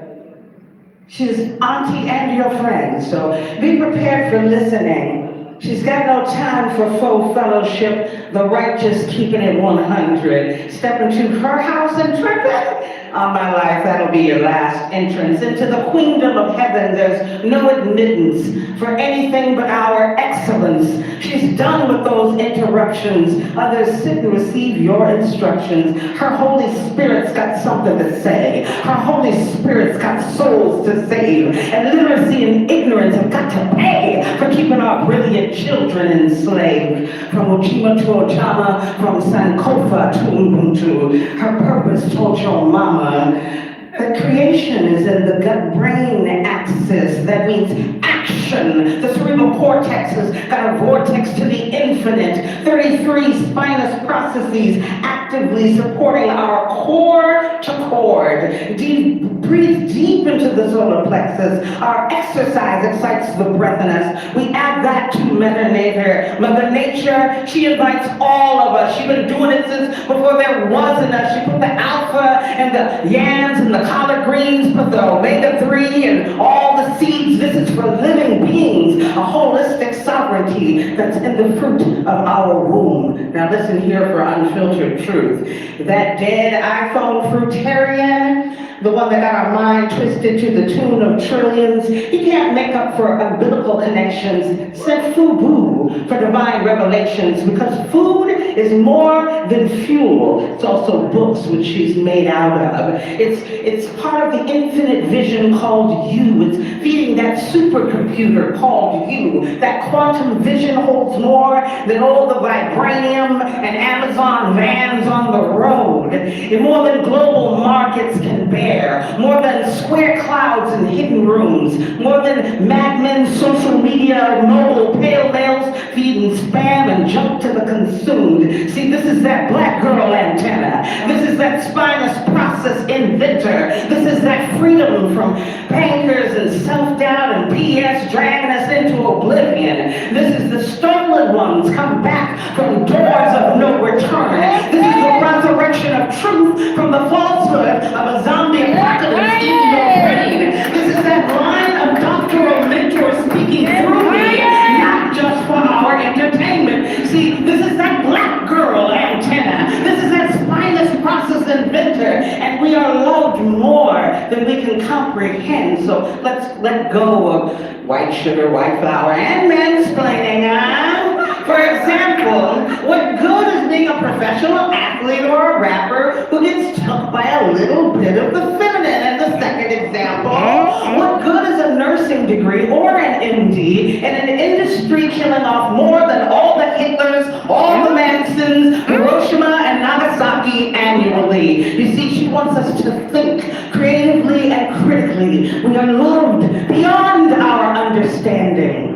She's auntie and your friend, so be prepared for listening. She's got no time for faux fellowship, the righteous keeping it 100. Step into her house and tripping? On my life, that'll be your last entrance. Into the queendom of heaven, there's no admittance for anything but our excellence. She's done with those interruptions. Others sit and receive your instructions. Her Holy Spirit's got something to say. Her Holy Spirit's got souls to save. And literacy and ignorance have got to pay for keeping our brilliant children enslaved. From Ojima to Ojama, from Sankofa to Ubuntu. Her purpose told your mama that creation is in the gut-brain axis. That means action. The cerebral cortex has got a vortex to the infinite. 33 spinous processes actively supporting our core to cord. Breathe deep into the solar plexus. Our exercise excites the breath in us. We add that to Mother Nature. Mother Nature, she invites all of us. She's been doing it since before there was an us. She put the alpha and the yams and the collard greens, put the omega-3 and all the seeds. This is for living beings, a holistic sovereignty that's in the fruit of our womb. Now listen here for unfiltered truth. That dead iPhone fruitarian, the one that got our mind twisted to the tune of trillions, he can't make up for umbilical connections. Sent FUBU for divine revelations, because food is more than fuel. It's also books which she's made out of. It's part of the infinite vision called you. It's feeding that supercomputer called you. That quantum vision holds more than all the vibranium and Amazon vans on the road. and more than global markets can bear, more than square clouds and hidden rooms, more than Mad Men's social media, mobile pale males feeding spam and junk to the consumed. See, this is that black girl antenna. This is that spinous process inventor. This is that freedom from bankers and self-doubt and BS dragging us into oblivion. This is the stolen ones come back from doors of no return. This is the resurrection of truth from the falsehood of a zombie apocalypse in your brain. This is that line of doctoral mentors speaking through me, not just for our entertainment. See, this is that black girl antenna. This is that spineless process inventor, and we are loved more than we can comprehend. So let's let go of white sugar, white flour, and mansplaining, huh? For example, what good is being a professional athlete or a rapper who gets took by a little bit of the feminine? And the second example, what good is a nursing degree or an MD in an industry killing off more than all the Hitlers, all the Mansons, Hiroshima and Nagasaki annually? You see, she wants us to think creatively and critically. We are loved beyond our understanding.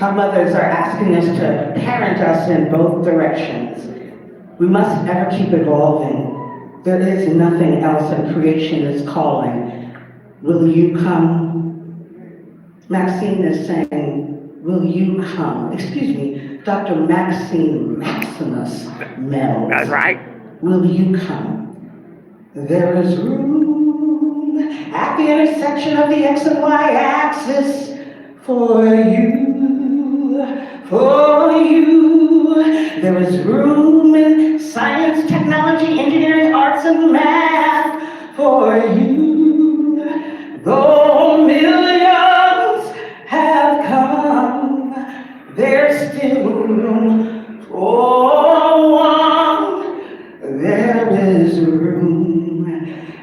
Our mothers are asking us to parent us in both directions. We must ever keep evolving. There is nothing else, and creation is calling. Will you come? Maxine is saying, will you come? Excuse me, Dr. Maxine Maximus Mimms. That's right. Will you come? There is room at the intersection of the X and Y axis for you. For you, there is room in science, technology, engineering, arts, and math for you. Though millions have come, there's still room for one. There is room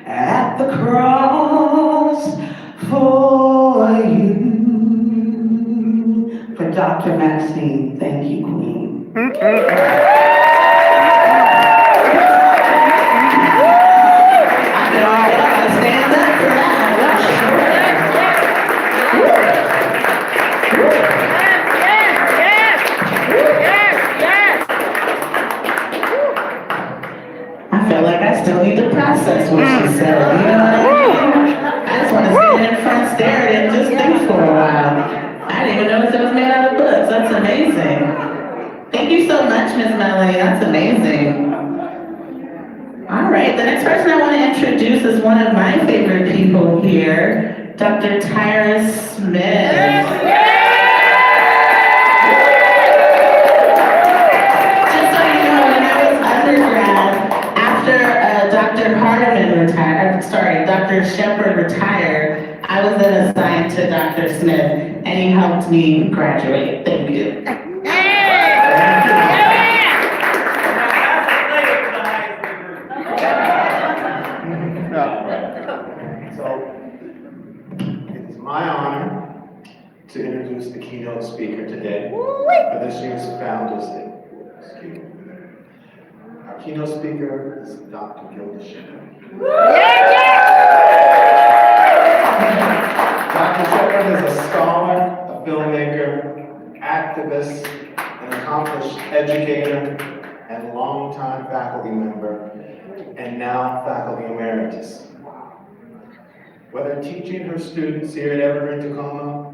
at the cross for you. For Dr. Maxine, thank you, Queen. I gotta stand up for I feel like I still need to process what she said, you know what I mean? I just want to stand in front, stare at it, and just think for a while. I didn't even notice it was made out of books. That's amazing. Thank you so much, Ms. Melanie. That's amazing. All right, the next person I want to introduce is one of my favorite people here, Dr. Tyra Smith. Just so you know, when I was undergrad, after Dr. Shepard retired, I was then assigned to Dr. Smith, and he helped me graduate. Thank you. So, it is my honor to introduce the keynote speaker today for this year's Founders Day. Excuse me. Our keynote speaker is Dr. Gilda Shepard. Dr. Shepard is a scholar, a filmmaker, activist, an accomplished educator, and longtime faculty member, and now faculty emeritus. Whether teaching her students here at Evergreen, Tacoma,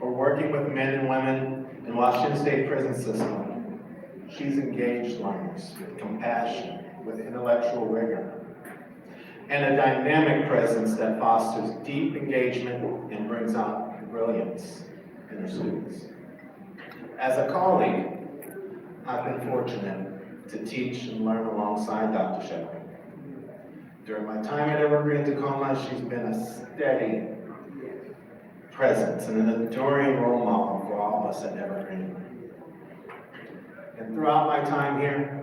or working with men and women in Washington State prison system, she's engaged learners with compassion, with intellectual rigor, and a dynamic presence that fosters deep engagement and brings out brilliance in her students. As a colleague, I've been fortunate to teach and learn alongside Dr. Shepard. During my time at Evergreen, Tacoma, she's been a steady presence and an enduring role model for all of us at Evergreen. And throughout my time here,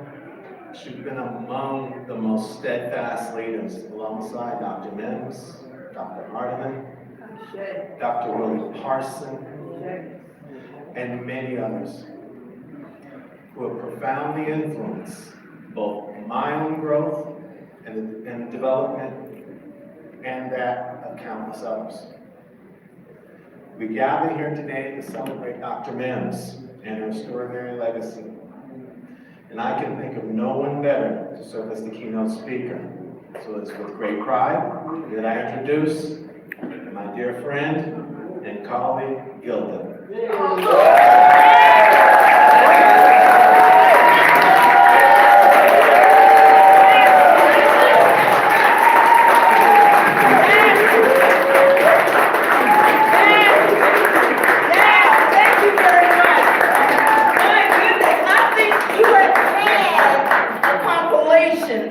she's been among the most steadfast leaders alongside Dr. Mimms, Dr. Hardiman, Dr. Willie Parson, and many others who have profoundly influenced both my own growth development and that of countless others. We gather here today to celebrate Dr. Mimms and her extraordinary legacy. And I can think of no one better to serve as the keynote speaker. So it's with great pride that I introduce my dear friend and colleague, Gilda.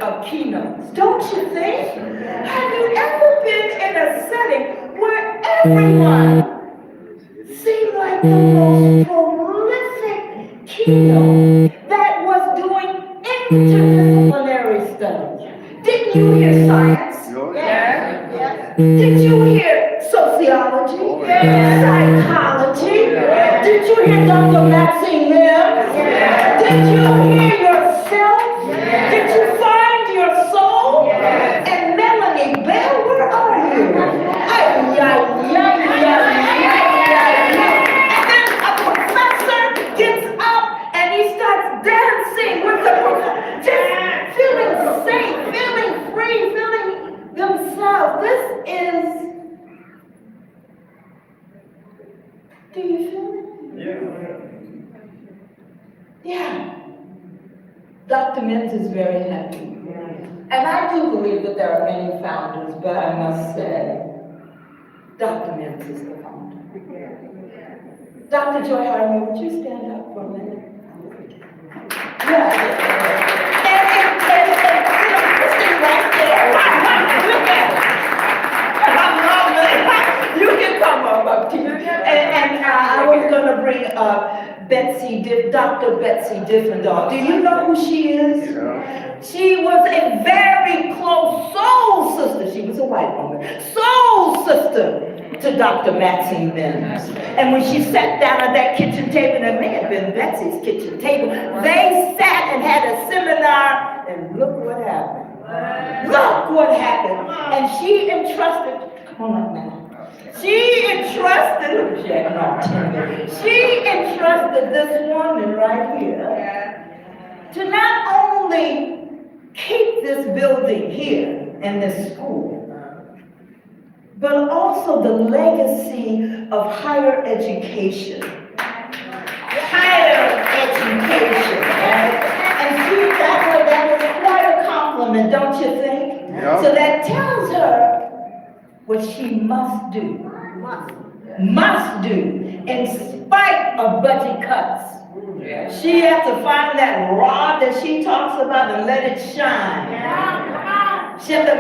Of keynotes, don't you think? Have you ever been in a setting where everyone seemed like the most prolific keynote that was doing interdisciplinary studies? Didn't you hear science? Yes. Did you hear sociology? Psychology? Did you hear Dr. Maxine Mimms? Did you hear yourself? Did you find your soul? And Melanie Bell, where are you? And then a professor gets up and he starts dancing with the professor, just feeling safe, feeling free, feeling themselves. This is, do you feel it? Yeah. Dr. Mimms is very happy. And I do believe that there are many founders, but I must say, Dr. Mimms is the founder. Dr. Joy Harmon, would you stand up for a minute? Yeah. And Christine right there. Look at her. I love it. You can come up to you. And I was going to bring up Dr. Betsy Diffendahl. Do you know who she is? Yeah. She was a very close soul sister. She was a white woman. Soul sister to Dr. Maxine Mimms. And when she sat down at that kitchen table, and it may have been Betsy's kitchen table, they sat and had a seminar, and look what happened. Look what happened. And she entrusted, come on up now. She entrusted this woman right here to not only keep this building here in this school, but also the legacy of higher education. Higher education. And see, that is quite a compliment, don't you think? Yep. So that tells her what she must do. Must do, in spite of budget cuts. She has to find that rod that she talks about and let it shine.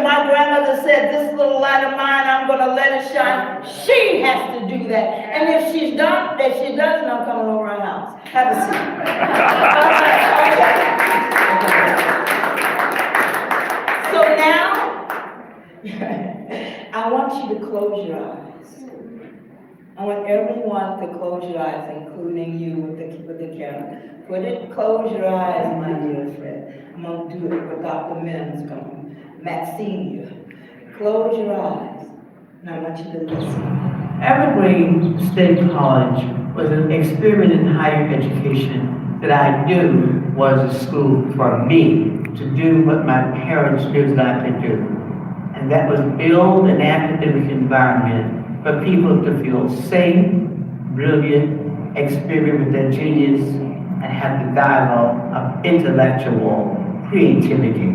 My grandmother said, this little light of mine, I'm going to let it shine. She has to do that. And if she doesn't, I'm coming over her house. Have a seat. So now, I want you to close your eyes. I want everyone to close your eyes, including you with the camera. Close your eyes, my dear friend. I'm going to do it with Dr. Mimms coming. Maxine, close your eyes. And I want you to listen. Evergreen State College was an experiment in higher education that I knew was a school for me to do what my parents knew that I could do. And that was build an academic environment for people to feel safe, brilliant, experiment with their genius, and have the dialogue of intellectual creativity.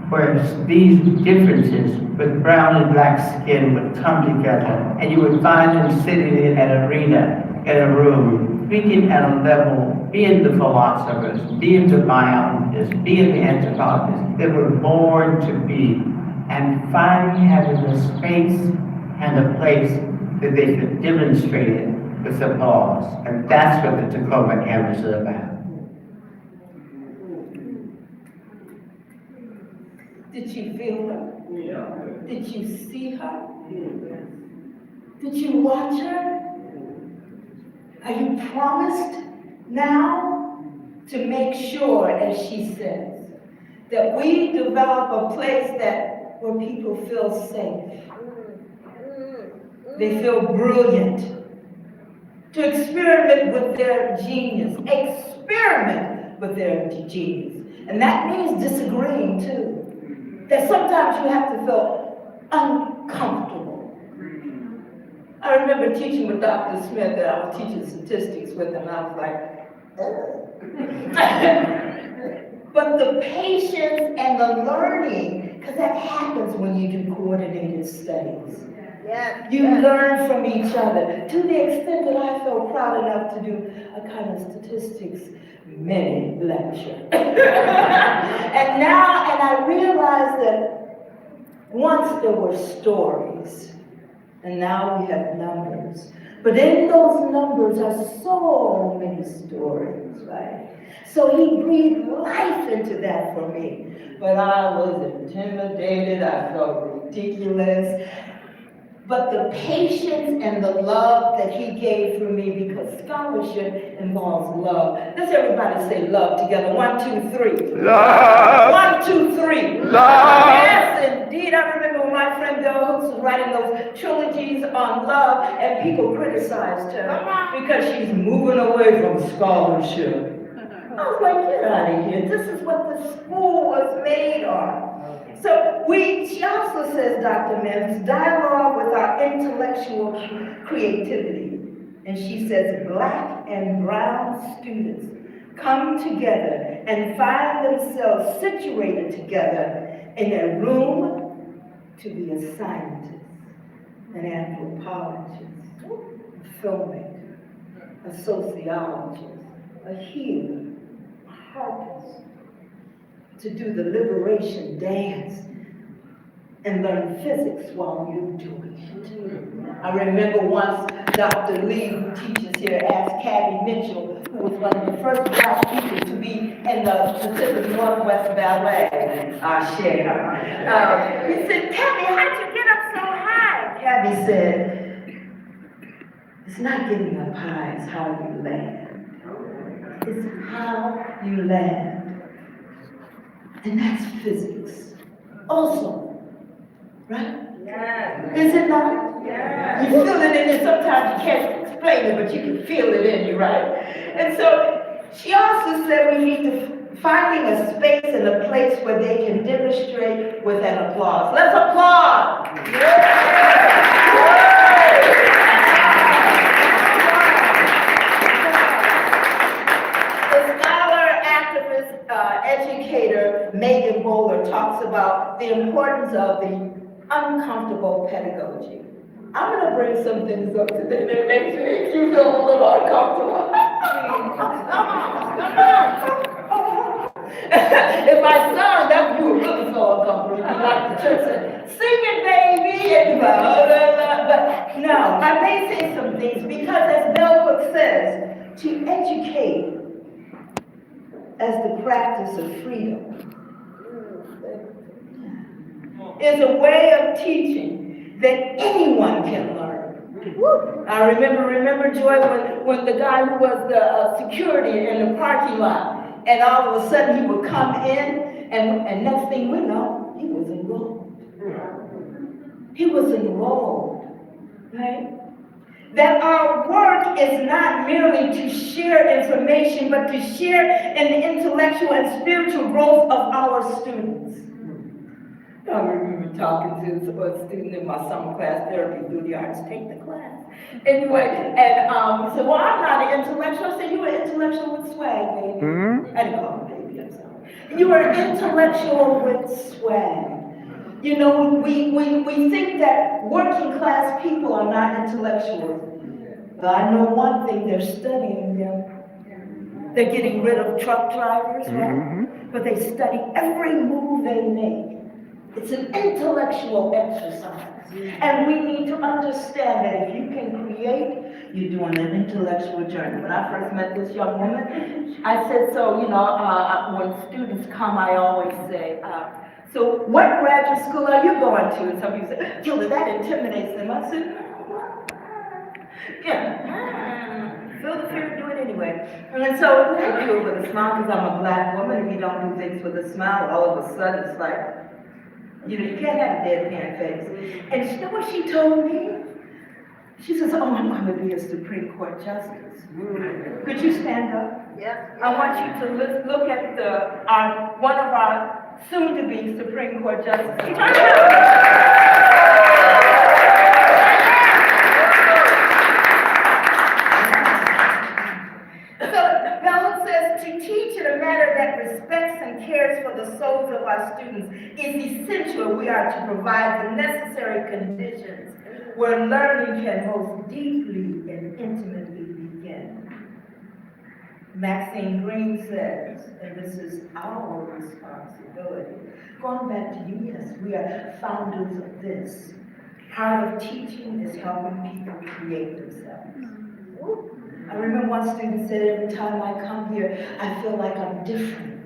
Whereas these differences with brown and black skin would come together, and you would find them sitting in an arena, in a room, speaking at a level, being the philosophers, being the biologists, being the anthropologists. They were born to be, and finally having the space and a place that they could demonstrate it with applause. And that's what the Tacoma campus is about. Did you feel her? Yeah. Did you see her? Yeah. Did you watch her? Are you promised now to make sure, as she says, that we develop a place that where people feel safe. They feel brilliant. To experiment with their genius. Experiment with their genius. And that means disagreeing too. That sometimes you have to feel uncomfortable. I remember teaching with Dr. Smith, and I was teaching statistics with him, and I was like, oh. But the patience and the learning, because that happens when you do coordinated studies. You learn from each other, to the extent that I felt proud enough to do a kind of statistics mini lecture. And I realized that once there were stories, and now we have numbers. But in those numbers are so many stories, right? So he breathed life into that for me. But I was intimidated, I felt ridiculous. But the patience and the love that he gave for me, because scholarship involves love. Let's everybody say love together. 1, 2, 3. Love. 1, 2, 3. Love. Yes, indeed. I remember when my friend Bill Hooks was writing those trilogies on love, and people criticized her because she's moving away from scholarship. I was like, get out of here. This is what the school was made on. So she also says, Dr. Mimms, dialogue with our intellectual creativity. And she says, Black and brown students come together and find themselves situated together in a room to be a scientist, an anthropologist, a filmmaker, a sociologist, a healer, a harpist, to do the liberation dance and learn physics while you're doing it. I remember once Dr. Lee, who teaches here, asked Kathy Mitchell, who was one of the first Black people to be in the Pacific Northwest Ballet, he said, Kathy, how'd you get up so high? Kathy said, it's not getting up high, it's how you land. It's how you land. And that's physics. Also, right? Yeah. Is it not? Yeah. You feel it in you. Sometimes you can't explain it, but you can feel it in you, right? And so she also said we need to finding a space and a place where they can demonstrate with an applause. Let's applaud. Yeah. Educator Megan Bowler talks about the importance of the uncomfortable pedagogy. I'm going to bring some things up today that makes you feel a little uncomfortable. If I sung, that you would really feel uncomfortable. You'd like the church said, sing it, baby, and but no, I may say some things because as Bell Hooks says, to educate as the practice of freedom is a way of teaching that anyone can learn. I remember Joy, when the guy who was the security in the parking lot, and all of a sudden he would come in, and next thing we know, he was enrolled. He was enrolled, right? That our work is not merely to share information, but to share in the intellectual and spiritual growth of our students. I remember talking to a student in my summer class, therapy through the arts, take the class. Anyway, and he said, well, I'm not an intellectual. I said, you were intellectual with swag, baby. I didn't call him baby, I'm sorry. You were intellectual with swag. You know, we think that working class people are not intellectual. But I know one thing, they're studying them. They're getting rid of truck drivers, right? But they study every move they make. It's an intellectual exercise. And we need to understand that if you can create, you're doing an intellectual journey. When I first met this young woman, I said, so, you know, when students come, I always say, so what graduate school are you going to? And some people say, Gilda, that intimidates them. I said, yeah, feel the fear, do it anyway. And so I do it with a smile because I'm a Black woman. If you don't do things with a smile, all of a sudden it's like, You know, you can't have a deadpan face. And you know what she told me? She says, oh, I'm going to be a Supreme Court Justice. Could you stand up? Yes. I want you to look at one of our soon-to-be Supreme Court Justices. Turn around. So Bell says to teach in a manner that respects and cares for the souls of our students is essential. We are to provide the necessary conditions where learning can most deeply and intimately begin. Maxine Mimms says, and this is our responsibility. Going back to you, yes, we are founders of this. Part of teaching is helping people create themselves. I remember one student said, every time I come here, I feel like I'm different.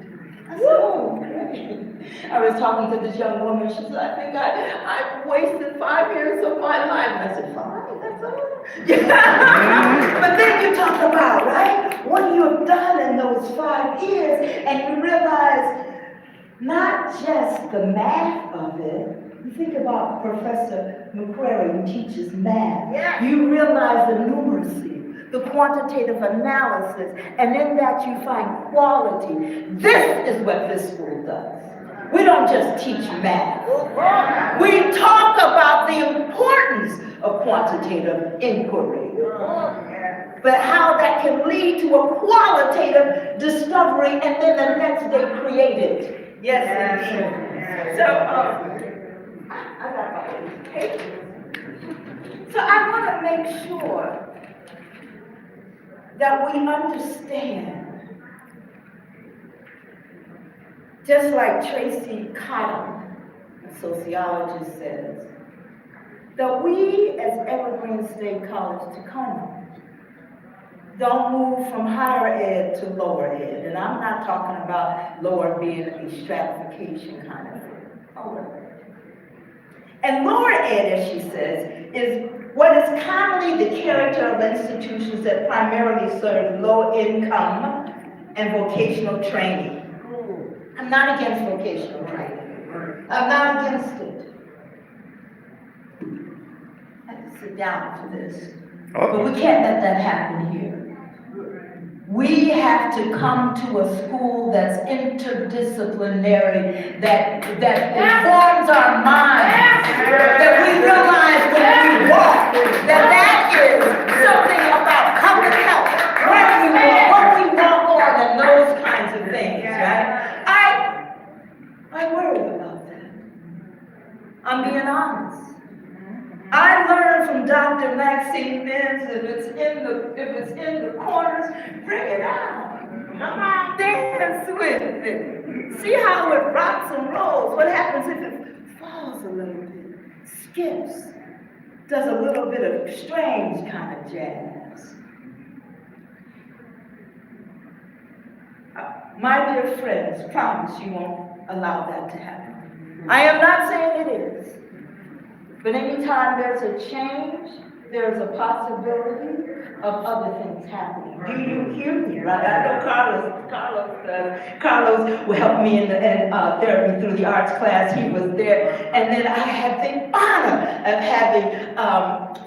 I said, oh, great. I was talking to this young woman, she said, I think I wasted 5 years of my life. And I said, 5? That's all? Yeah. But then you talk about, right, what you have done in those 5 years, and you realize not just the math of it. You think about Professor McQuarrie, who teaches math. Yeah. You realize the numeracy, the quantitative analysis, and in that you find quality. This is what this school does. We don't just teach math. We talk about the importance of quantitative inquiry, but how that can lead to a qualitative discovery and then the next day create it. Yes, indeed. So, I got my paper. So I want to make sure that we understand, just like Tracy Cotton, a sociologist, says, that we as Evergreen State College Tacoma don't move from higher ed to lower ed. And I'm not talking about lower being a stratification kind of thing. Lower ed. And lower ed, as she says, is what is commonly the character of institutions that primarily serve low income and vocational training. I'm not against vocational training. I'm not against it. I have to sit down for this. But we can't let that happen here. We have to come to a school that's interdisciplinary, that informs our minds, that we realize when we walk, that is something about public health, where we walk, what we walk on, and those kinds of things, right? I worry about that. I'm being honest. I learned from Dr. Maxine Mimms, if it's in the corners, bring it out. Come on, dance with it. See how it rocks and rolls. What happens if it falls a little bit, skips, does a little bit of strange kind of jazz? My dear friends, promise you won't allow that to happen. I am not saying it is. But anytime there's a change, there's a possibility of other things happening. Do you hear me, right? I know Carlos will help me in therapy through the arts class. He was there. And then I had the honor of having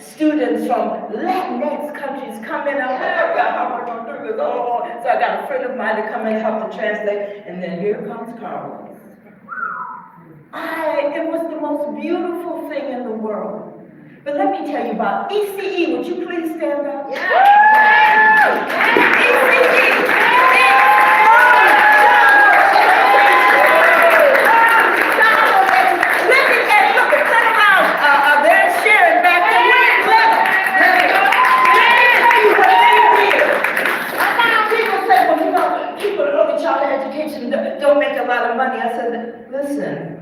students from Latinx countries come in. I'm like, oh God, how am I going to do this? Oh. So I got a friend of mine to come in and help to translate. And then here comes Carlos. It was the most beautiful thing in the world. But let me tell you about ECE. Would you please stand up? Yeah. ECE. They're sharing back there. People say, well, you know, people that look at child education don't make a lot of money. I said, listen.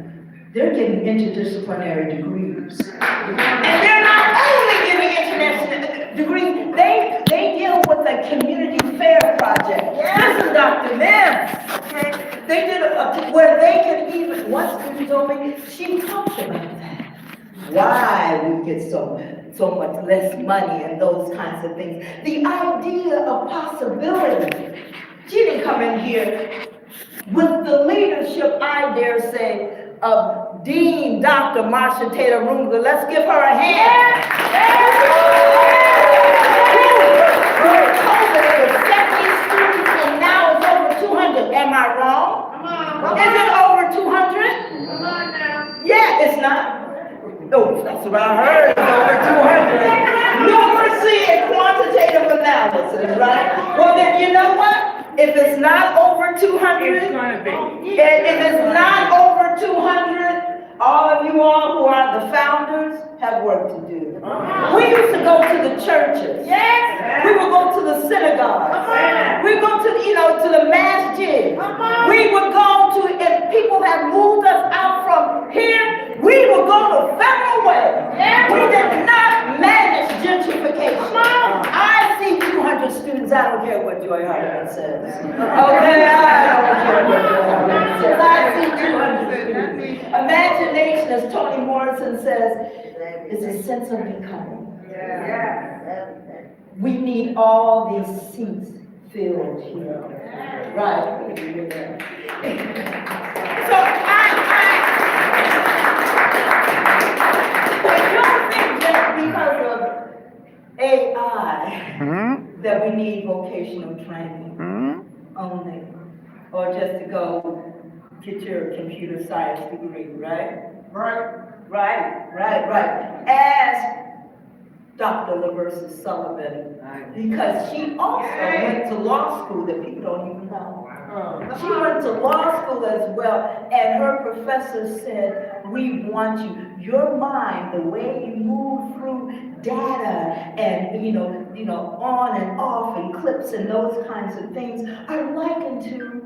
They're getting interdisciplinary degrees. And they're not only getting international degrees, they deal with a community fair project. This is Dr. Mimms, okay? They did where they can even, one student told me, she talked about that. Why we get so much less money and those kinds of things. The idea of possibility. She didn't come in here with the leadership, I dare say, Dean Dr. Marsha Taylor Rumble. Let's give her a hand. COVID, it was 70 students and now it's over 200. Am I wrong? Is it over 200? Come on now. Yeah, it's not. Oh, that's what I heard. It's over 200. Numeracy and quantitative analysis, right? Well, then you know what? If it's not over 200, if it's not over 200, all of you all who are the founders have work to do. We used to go to the churches. Yes. We would go to the synagogues. We would go to, to the masjid. We would go to, if people have moved us out from here, we would go to Federal Way. We did not manage gentrification. I see 200 students, I don't care what Joy Hartman says. Okay, I don't care what Joy Hartman says. I see 200 students. Imagination, as Toni Morrison says, is a sense of becoming. We need all these seats filled here. Right. So I don't think just because of AI that we need vocational training only, or just to go get your computer science degree, right? Right. As Dr. LaVersa Sullivan, because she also went to law school that people don't even know. She went to law school as well, and her professor said, we want you, your mind, the way you move through data and, on and off and clips and those kinds of things are likened to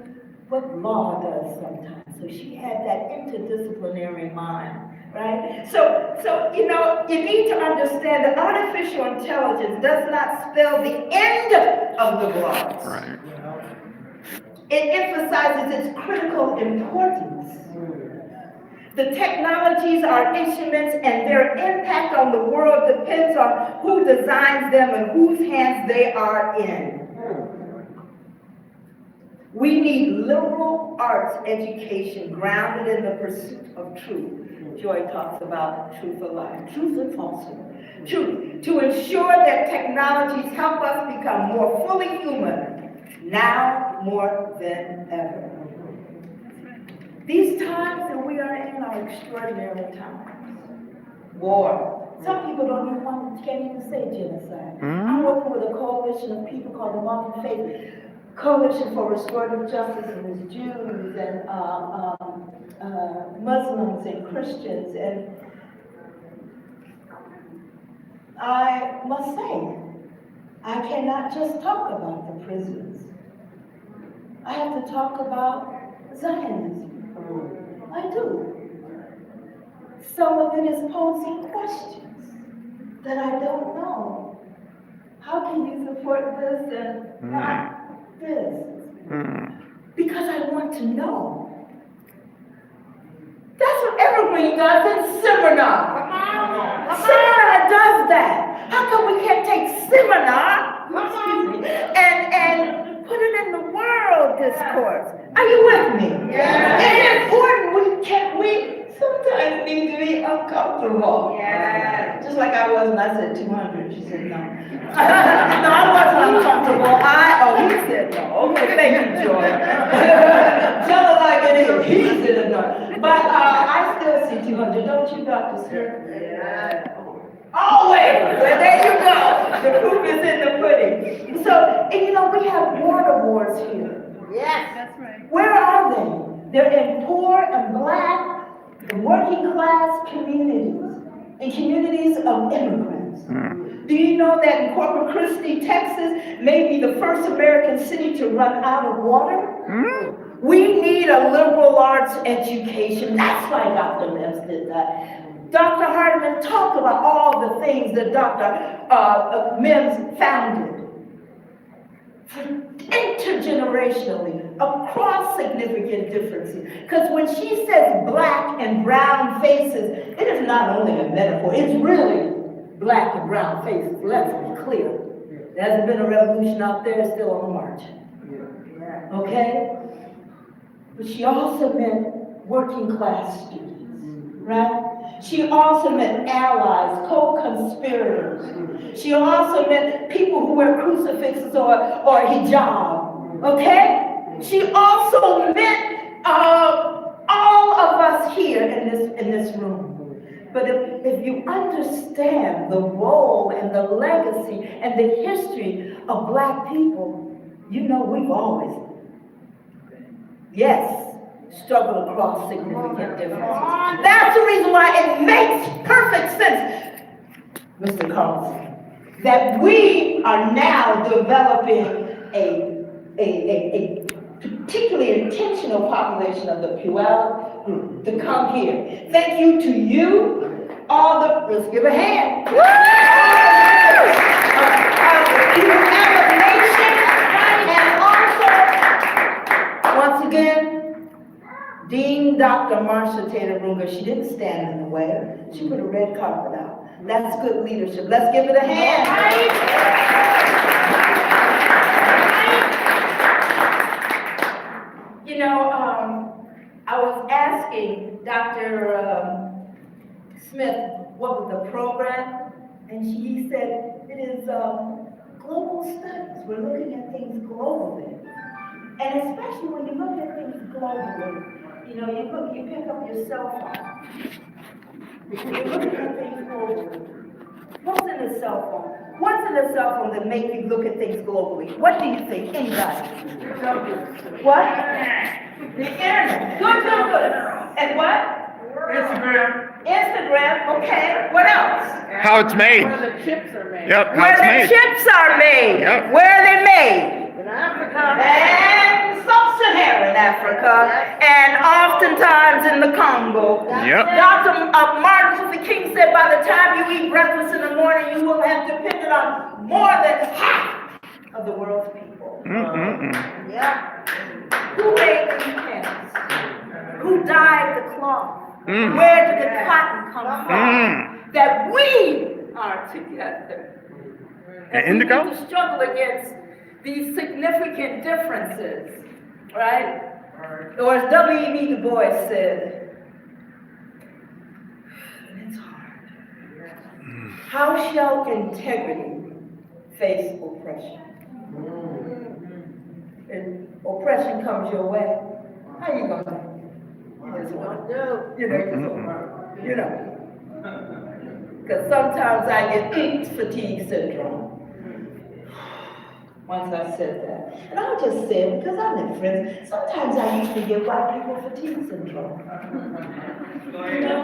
what law does sometimes. So she had that interdisciplinary mind. Right? So, you need to understand that artificial intelligence does not spell the end of the gloss. Right. It emphasizes its critical importance. The technologies are instruments and their impact on the world depends on who designs them and whose hands they are in. We need liberal arts education grounded in the pursuit of truth. Joy talks about truth or lie, truth and falsehood. Truth, to ensure that technologies help us become more fully human, now more than ever. These times that we are in are extraordinary times. War. Some people can't even say genocide. I'm working with a coalition of people called the Multi-Faith Coalition for Restorative Justice, and there's Jews and Muslims and Christians, and I must say, I cannot just talk about the prisons. I have to talk about Zionism. I do. Some of it is posing questions that I don't know. How can you support this and not this? Because I want to know. That's what Evergreen does in seminar. Seminar does that. How come we can't take seminar and put it in the world discourse? Are you with me? Yeah. It's important. We sometimes need to be uncomfortable. Yeah. Just like I was when I said 200. She said no. No, I wasn't uncomfortable. He said no. Okay, thank you, Joy. Tell her like it is. He said no. But I still see 200. Don't you, Dr. Sir? Yeah. Always. There you go. The proof is in the pudding. So, and we have water wars here. Yes. That's right. Where are they? They're in poor and black, working class communities, and communities of immigrants. Do you know that in Corpus Christi, Texas, may be the first American city to run out of water? We need a liberal arts education. That's why Dr. Mimms did that. Dr. Hartman talked about all the things that Dr. Mimms founded. Intergenerationally, across significant differences. Because when she says black and brown faces, it is not only a metaphor, it's really black and brown faces. Let's be clear. There hasn't been a revolution out there, it's still on the march. Okay? But she also meant working class students, right? She also met allies, co-conspirators. She also met people who wear crucifixes or hijab, okay? She also met all of us here in this room. But if you understand the role and the legacy and the history of Black people, you know we've always, yes, struggled across significant differences. That's the reason why it makes perfect sense, Mr. Carlson, that we are now developing a particularly intentional population of the Puyallup group to come here. Thank you to you, let's give a hand. Woo! The Puyallup Nation, and also, once again, Dean Dr. Marsha Taylor Ruger. She didn't stand in the way. She put a red carpet out. That's good leadership. Let's give it a hand. You know, I was asking Dr. Smith what was the program, and he said it is global studies. We're looking at things globally. And especially when you look at things globally, you know, you pick up your cell phone. You're looking at things globally. What's in the cell phone? What's in the cell phone that make you look at things globally? What do you think? Anybody? What? The internet. Good. And what? Instagram, okay. What else? How it's made. Where the chips are made. Yep, how Where it's the made. chips are made. Yep. Where are they made? In Africa. And sub-Saharan Africa. And oftentimes in the Congo. Yep. Dr. Martin Luther King said by the time you eat breakfast in the morning, you will have depended on more than half of the world's people. Yeah. Who made these pens? Who dyed the cloth? Where did the cotton come from? That we are together. And indigo? We need to struggle against these significant differences, right? Or as W.E.B. Du Bois said, and it's hard. How shall integrity face oppression? And oppression comes your way. How you gonna? You know, because sometimes I get fatigue syndrome. Once I said that, and I'll just say it because I'm in friends. Sometimes I used to give white people fatigue syndrome. You know,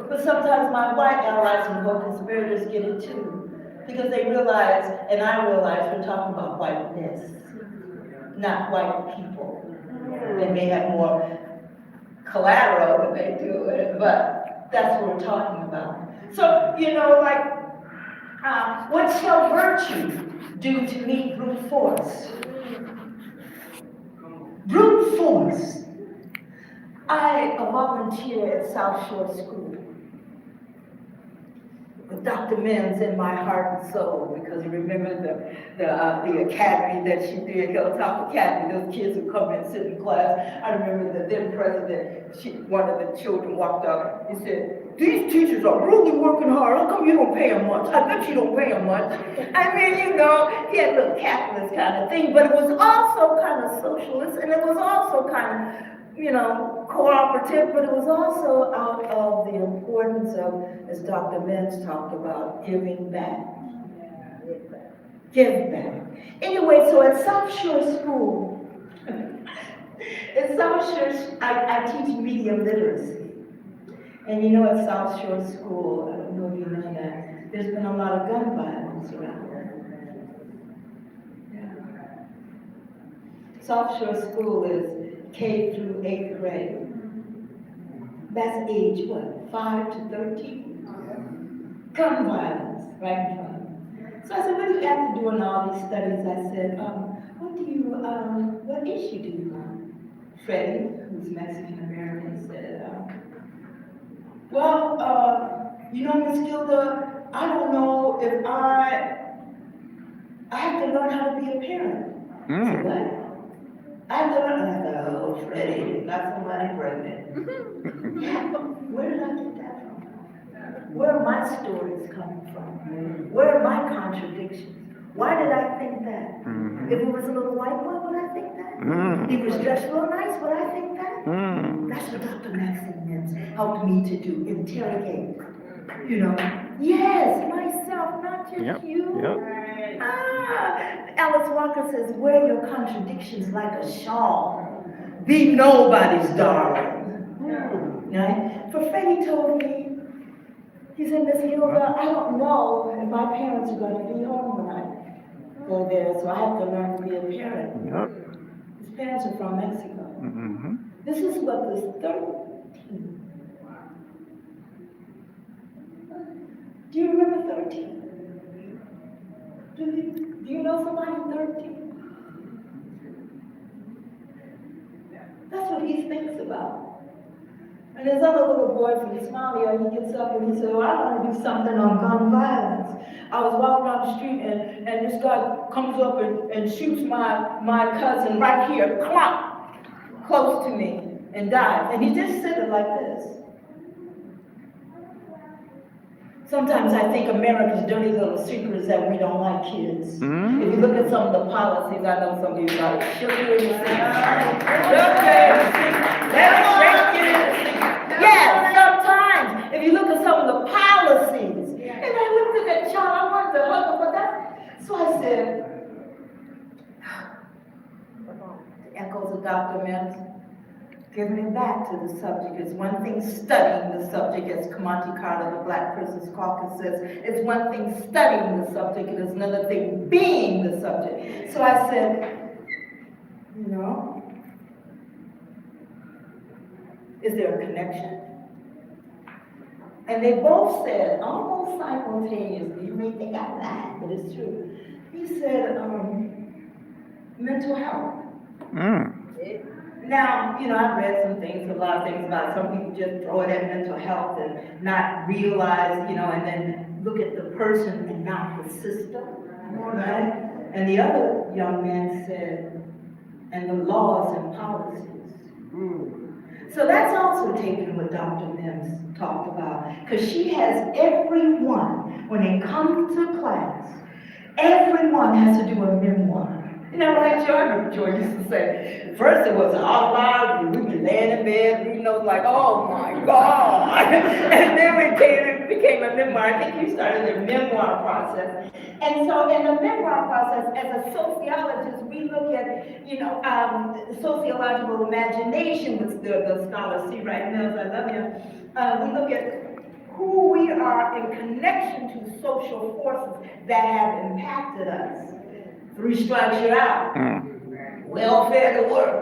but sometimes my white allies and co-conspirators get it too, because they realize, and I realize, we're talking about whiteness, not white people. They may have more collateral than they do it, but that's what we're talking about. So, you know, like, what shall virtue do to meet brute force? Brute force. I volunteer at South Shore School with Dr. Mimms in my heart and soul, because remember the academy that she did, Hill Top Academy. Those kids would come and sit in class. I remember the then president, one of the children walked up and said, "These teachers are really working hard. How come you don't pay them much? I bet you don't pay them much." I mean, you know, he had a little capitalist kind of thing, but it was also kind of socialist, and it was also kind of, you know, cooperative, but it was also out of the importance of, as Dr. Mimms talked about, giving back. Give back. Anyway, so at South Shore School, at South Shore, I teach medium literacy. And you know, at South Shore School, I don't know if you know that, there's been a lot of gun violence around there. Yeah. South Shore School is K through 8th grade. That's age what? 5 to 13? Gun violence, right in front. So I said, what do you after doing all these studies? I said, what issue do you want? Freddie, who's Mexican American, said, you know, Miss Gilda, I don't know if I have to learn how to be a parent. I said, what? I have to learn, oh, Freddie, got somebody pregnant. Yeah, where did I get that from? Where are my stories coming from? Where are my contradictions? Why did I think that? If it was a little white boy, would I think that? He was dressed real nice, would I think that? That's what Dr. Maxine Mimms helped me to do, interrogate. You know, yes, myself, not just you. Alice Walker says, wear your contradictions like a shawl. Be nobody's darling. Right? For Freddie told me, he said, Miss Hilda, I don't know if my parents are going to be home when I go there, so I have to learn to be a parent. His parents are from Mexico. This is what was 13. Do you remember 13? Do you know somebody 13? That's what he thinks about. And this other little boy from Somalia, he gets up and he said, well, I want to do something on gun violence. I was walking down the street and this guy comes up and shoots my cousin right here, clunk, close to me, and dies. And he just said it like this. Sometimes I think America's dirty little secret is that we don't like kids. If you look at some of the policies, I know some of you are like, sugar in the yes, sometimes, if you look at some of the policies, and I looked at that child, I wanted to hug him, but that, so I said, the echoes of Dr. Mimms, giving back to the subject. It's one thing studying the subject, as Kamanti Carter, the Black Persons Caucus says. It's one thing studying the subject, and it's another thing being the subject. So I said, you know, is there a connection? And they both said, almost simultaneously, you may think I lied, but it's true. He said, mental health. Now, you know, I've read some things, a lot of things about some people just throw it at mental health and not realize, you know, and then look at the person and not the system, right? And the other young man said, and the laws and policies. So that's also taken what Dr. Mimms talked about, because she has everyone, when they come to class, everyone has to do a memoir. You know, like Joy used to say, first it was out loud, we were laying in bed, reading those like, oh my God. And then it became a memoir. I think you started the memoir process. And so in the memoir process, as a sociologist, we look at, you know, sociological imagination, which the scholars see right now, I love you. We look at who we are in connection to social forces that have impacted us. 3 strikes you're out. Welfare to work.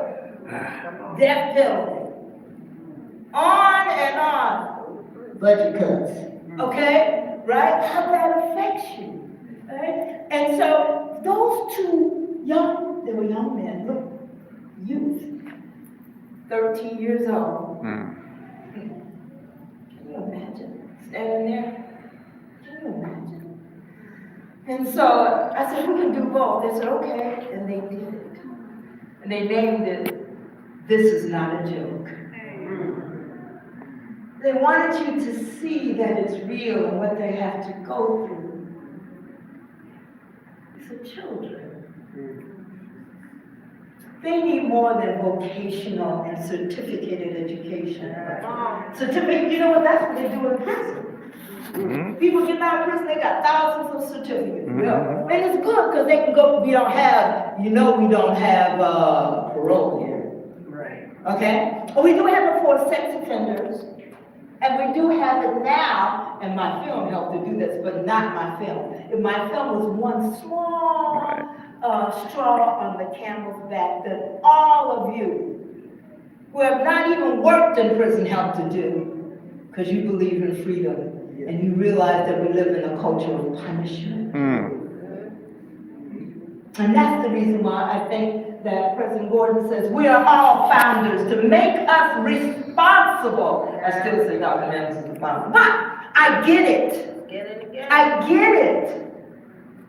Death penalty. On and on. Budget cuts. Okay? Right? How that affects you. Right? And so those two they were young men, look, youth, 13 years old. Can you imagine standing there? Can you imagine? And so I said, we can do both. They said, okay, and they did it. And they named it, This Is Not a Joke. They wanted you to see that it's real and what they have to go through. It's the children. They need more than vocational and certificated education. Certificate, you know what, that's what they do in prison. People get out of prison, they got thousands of certificates. And it's good because they can go, we don't have parole here. Right. Okay? But we do have it for sex offenders. And we do have it now, and my film helped to do this, but not my film. If my film was one small straw on the camel's back that all of you who have not even worked in prison helped to do, because you believe in freedom. And you realize that we live in a culture of punishment. And that's the reason why I think that President Gordon says we are all founders to make us responsible. I still say Dr. Mimms is responsible. But I get it. I get it.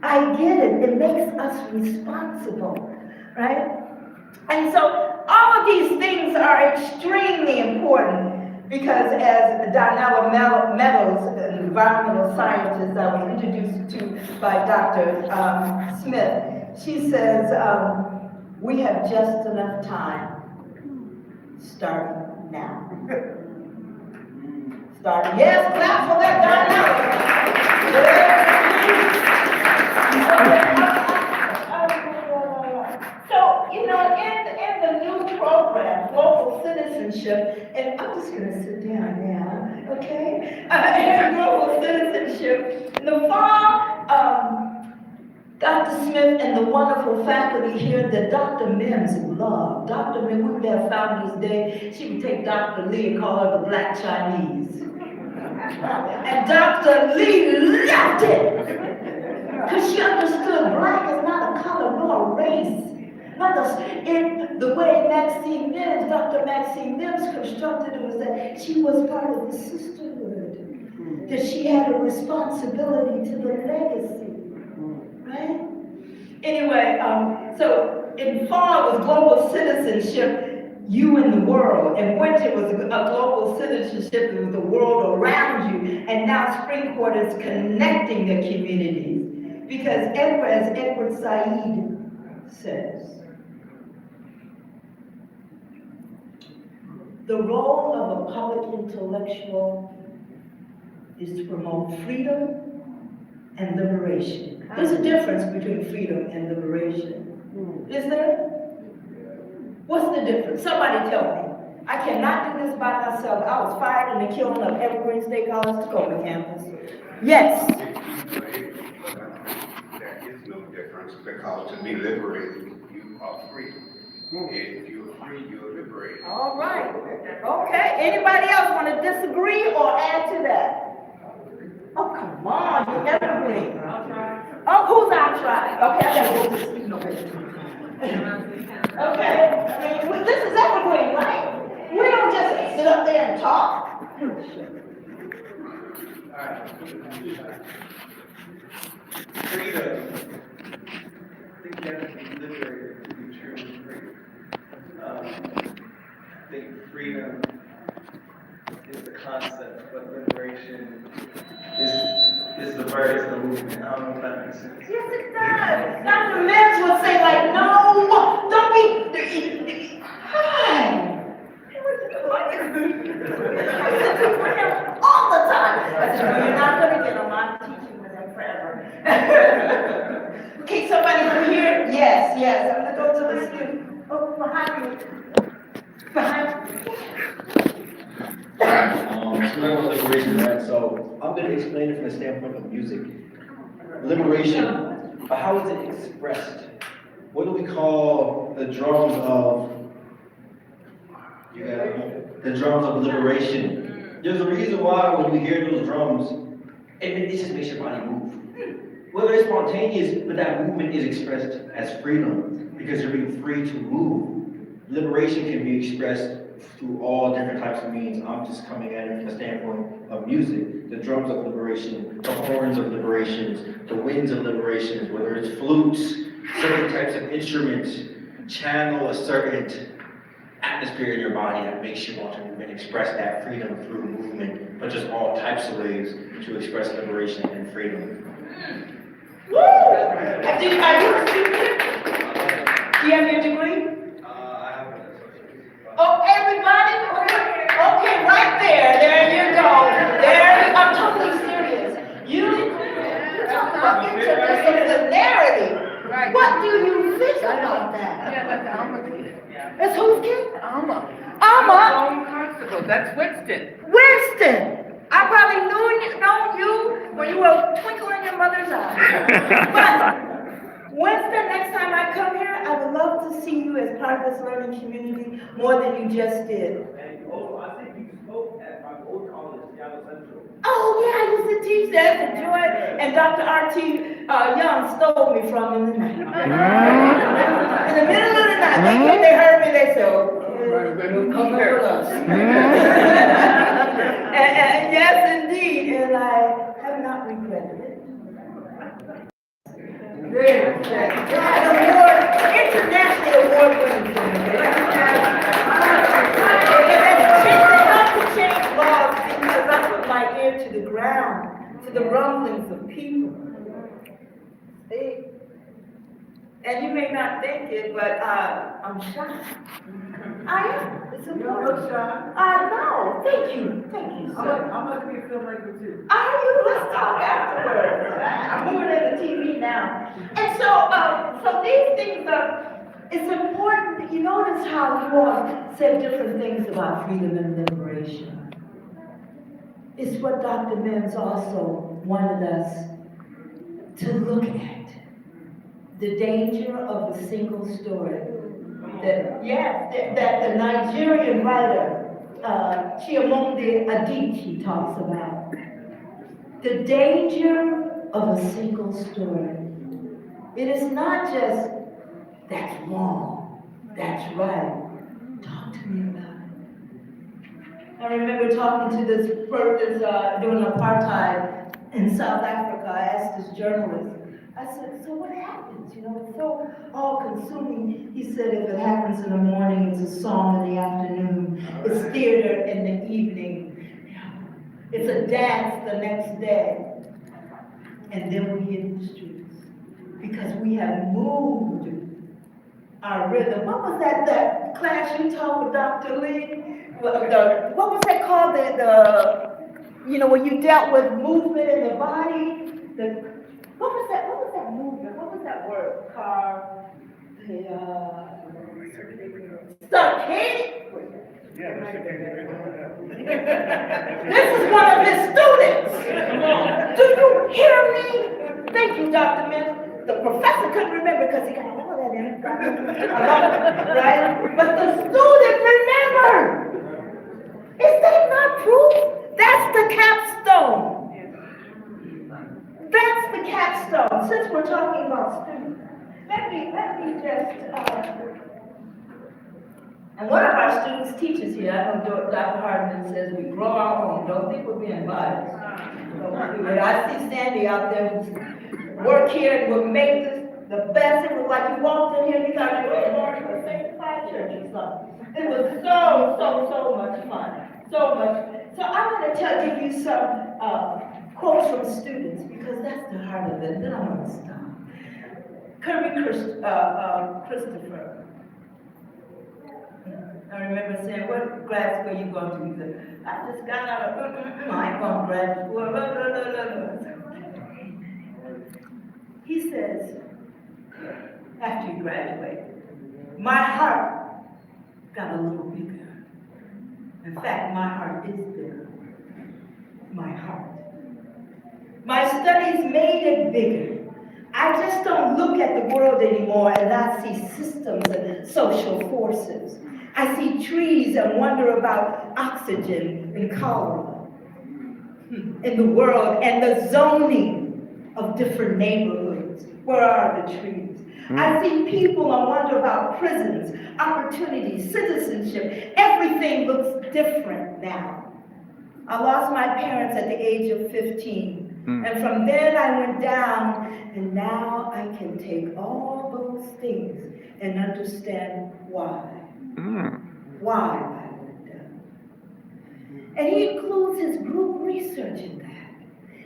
I get it. It makes us responsible, right? And so all of these things are extremely important because as Donella Meadows, an environmental scientist I was introduced to by Dr. Smith, she says, we have just enough time starting now. Starting, yes, clap for that, Donella. So, you know, in the new program, Global Citizenship, and I'm just going to sit down now, okay? In Global Citizenship, in the fall, Dr. Smith and the wonderful faculty here that Dr. Mimms loved. Dr. Mimms, we would have Founders Day, she would take Dr. Lee and call her the Black Chinese. And Dr. Lee loved it! Because she understood black is not a color nor a race. In the way Maxine Mimms, Dr. Maxine Mimms constructed it was that she was part of the sisterhood. That she had a responsibility to the legacy. Right? Anyway, so in fall was global citizenship, you in the world, and winter was a global citizenship, it was the world around you, and now Spring Quarter is connecting the communities. Because as Edward Said says, the role of a public intellectual is to promote freedom and liberation. There's a difference between freedom and liberation. Is there? What's the difference? Somebody tell me. I cannot do this by myself. I was fired in the killing of Evergreen State College Tacoma campus. Yes. There is no difference because to be liberated, you are free. If you're free, you're liberated. All right. Okay. Anybody else want to disagree or add to that? Oh, come on, you're Evergreen. Oh, who's our tribe? Okay, I gotta go to sleep. Okay, I mean, this is Evergreen, right? We don't just sit up there and talk. Freedom. I think you have to be liberated to be truly free. I think freedom is the concept, but liberation is the verb, is the movement. I don't know if that makes sense. Yes, it does. Dr. Mimms would say, like, no, don't be. Hi. All the time. I said, no, you're not going to get on my teaching with them forever. Okay, somebody over here? Yes. I'm going to go to the student. Oh, behind you. Behind you. Liberation, right? So I'm going to explain it from the standpoint of music. Liberation, how is it expressed? What do we call the drums of? You got it? The drums of liberation. There's a reason why when we hear those drums, it just makes your body move. Whether it's spontaneous, but that movement is expressed as freedom because you're being free to move. Liberation can be expressed through all different types of means. I'm just coming at it from the standpoint of music. The drums of liberation, the horns of liberations, the winds of liberations, whether it's flutes, certain types of instruments, channel a certain atmosphere in your body that makes you want to move and express that freedom through movement, but just all types of ways to express liberation and freedom. Woo! Are you a student? Do you have your degree? Oh, everybody? Okay, right there. There you go. I'm totally serious. You talk about interdisciplinarity. Right. What do you think about that? Yeah, that's Alma. It's whose kid? Alma. Constable. That's Winston. Winston. I probably known you when you were a twinkle in your mother's eye. But Winston, next time I come here, I would love to see you as part of this learning community more than you just did. Oh, I think you spoke at my old college, Seattle Central. Oh, yeah, I used to teach that at Joy, and Dr. R.T. Young stole me from in the night. In the middle of the night, they heard me, they said, oh, come here with us. and yes, indeed, and I have not regretted it. Internationally award-winning. ear to the ground, to the rumblings of people. See? And you may not think it, but I'm shy. I am. It's important. I know. Thank you, sir. How much do you feel like with you? Let's talk afterwards. I'm moving into TV now. And so these things it's important. You notice how you all said different things about freedom and liberation. It's what Dr. Mimms also wanted us to look at. The danger of a single story. That the Nigerian writer, Chiamonde Adichie talks about. The danger of a single story. It is not just, that's wrong, that's right. Talk to me about it. I remember talking to this person during apartheid in South Africa. I asked this journalist, I said, so what happens? You know, it's so all-consuming. He said, if it happens in the morning, it's a song in the afternoon. It's theater in the evening. It's a dance the next day. And then we hit the streets. Because we have moved our rhythm. What was that class you taught with Dr. Lee? What was that called? When you dealt with movement in the body? What was that movement? What was that word? Circadian? This is one of his students. Do you hear me? Thank you, Dr. Mimms. The professor couldn't remember because he got all that in it. Right? But the student remembered. Is that not proof? That's the capstone. That's the capstone. Since we're talking about students, let me just, and one of our students teaches here. I know Dr. Hardman says we grow our own. Don't think we're being biased. I see Sandy out there work here and will make this the best. It was like you walked in here and you thought you were going to a sanctified church or something. It was so much fun. So much. So I'm going to give you some quotes from students because that's the heart of it. Then I'm going to stop. Kirby Christopher. I remember saying, what grad school are you going to? He said, I just got out of, I ain't going to grad school. He says, after you graduate, my heart got a little bigger. In fact, my heart is bigger. My heart. My studies made it bigger. I just don't look at the world anymore and I see systems and social forces. I see trees and wonder about oxygen and cholera in the world and the zoning of different neighborhoods. Where are the trees? I see people and wonder about prisons, opportunities, citizenship. Everything looks different now. I lost my parents at the age of 15. And from then I went down, and now I can take all those things and understand why. Why I went down. And he includes his group research in that.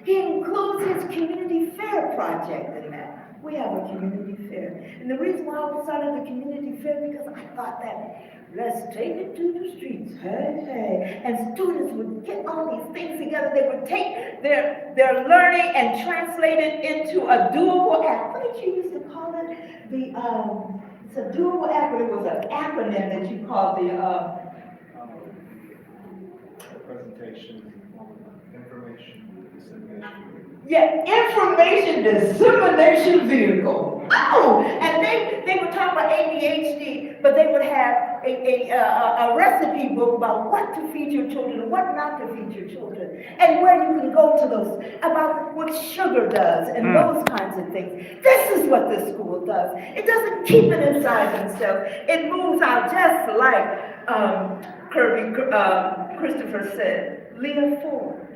He includes his community fair project in that. We have a community fair. And the reason why I started the community fair because I thought that let's take it to the streets. Hey. And students would get all these things together. They would take their learning and translate it into a doable act. What did you used to call it? It's a doable act, but it was an acronym that you called the Presentation, information dissemination. Yeah, information dissemination vehicle. Oh, and they would talk about ADHD, but they would have a recipe book about what to feed your children and what not to feed your children, and where you can go to those, about what sugar does and those kinds of things. This is what this school does. It doesn't keep it inside themselves. It moves out just like Kirby Christopher said. Leah Ford.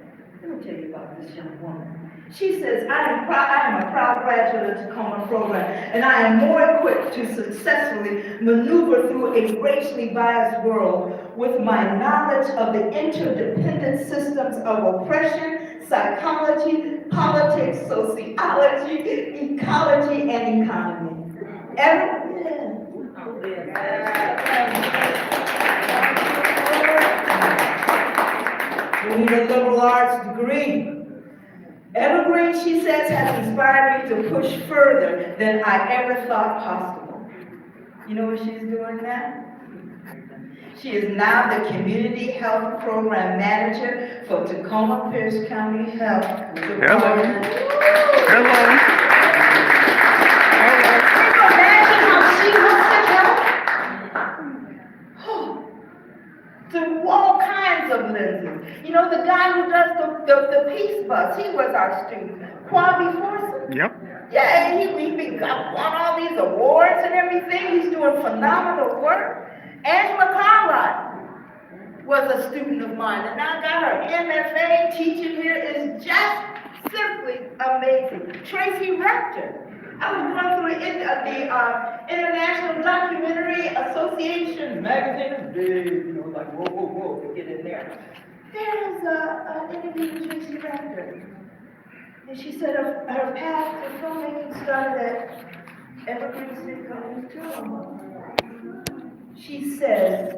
Let me tell you about this young woman. She says, I am a proud graduate of the Tacoma program, and I am more equipped to successfully maneuver through a racially biased world with my knowledge of the interdependent systems of oppression, psychology, politics, sociology, ecology, and economy. We need a liberal arts degree. Evergreen, she says, has inspired me to push further than I ever thought possible. You know what she's doing now? She is now the Community Health Program Manager for Tacoma Pierce County Health Department. Hello. Imagine how she wants to help. Through all kinds of lenses. You know, the guy who does the Peace Bus, he was our student. Kwabi Forson. Yep. Yeah, he won all these awards and everything. He's doing phenomenal work. Angela Carlisle was a student of mine, and I got her MFA teaching here is just simply amazing. Tracy Rector. I was going through the International Documentary Association magazine. Big, you know, like whoa, to get in there. There's an interview with Tracy Rector. And she said her path to filmmaking started at Evergreen State College, Tacoma. She says,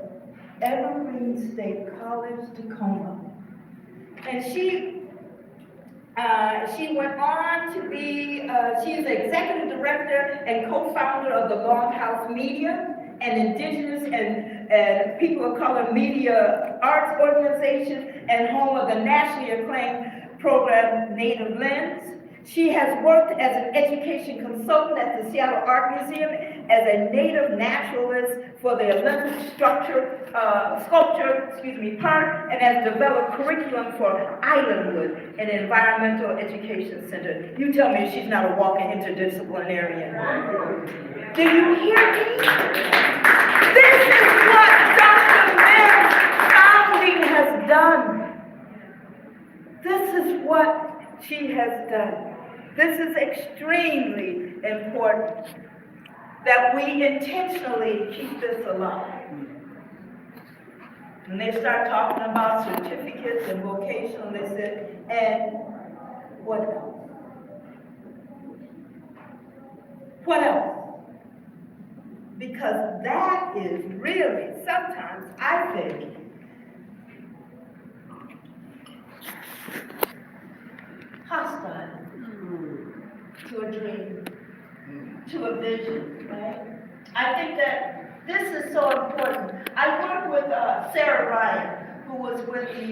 Evergreen State College, Tacoma. And she went on to be, she's the executive director and co-founder of the Longhouse Media, an indigenous and people of color media arts organization and home of the nationally acclaimed program Native Lens. She has worked as an education consultant at the Seattle Art Museum as a native naturalist for the Olympic sculpture park, and has developed curriculum for Islandwood, an environmental education center. You tell me she's not a walking interdisciplinarian. Do you hear me? This is what Dr. Mimms' founding has done. This is what she has done. This is extremely important that we intentionally keep this alive. When they start talking about certificates and vocational, they said, and what else? What else? Because that is really, sometimes, I think, hostile to a dream, to a vision, right? I think that this is so important. I work with Sarah Ryan, who was with the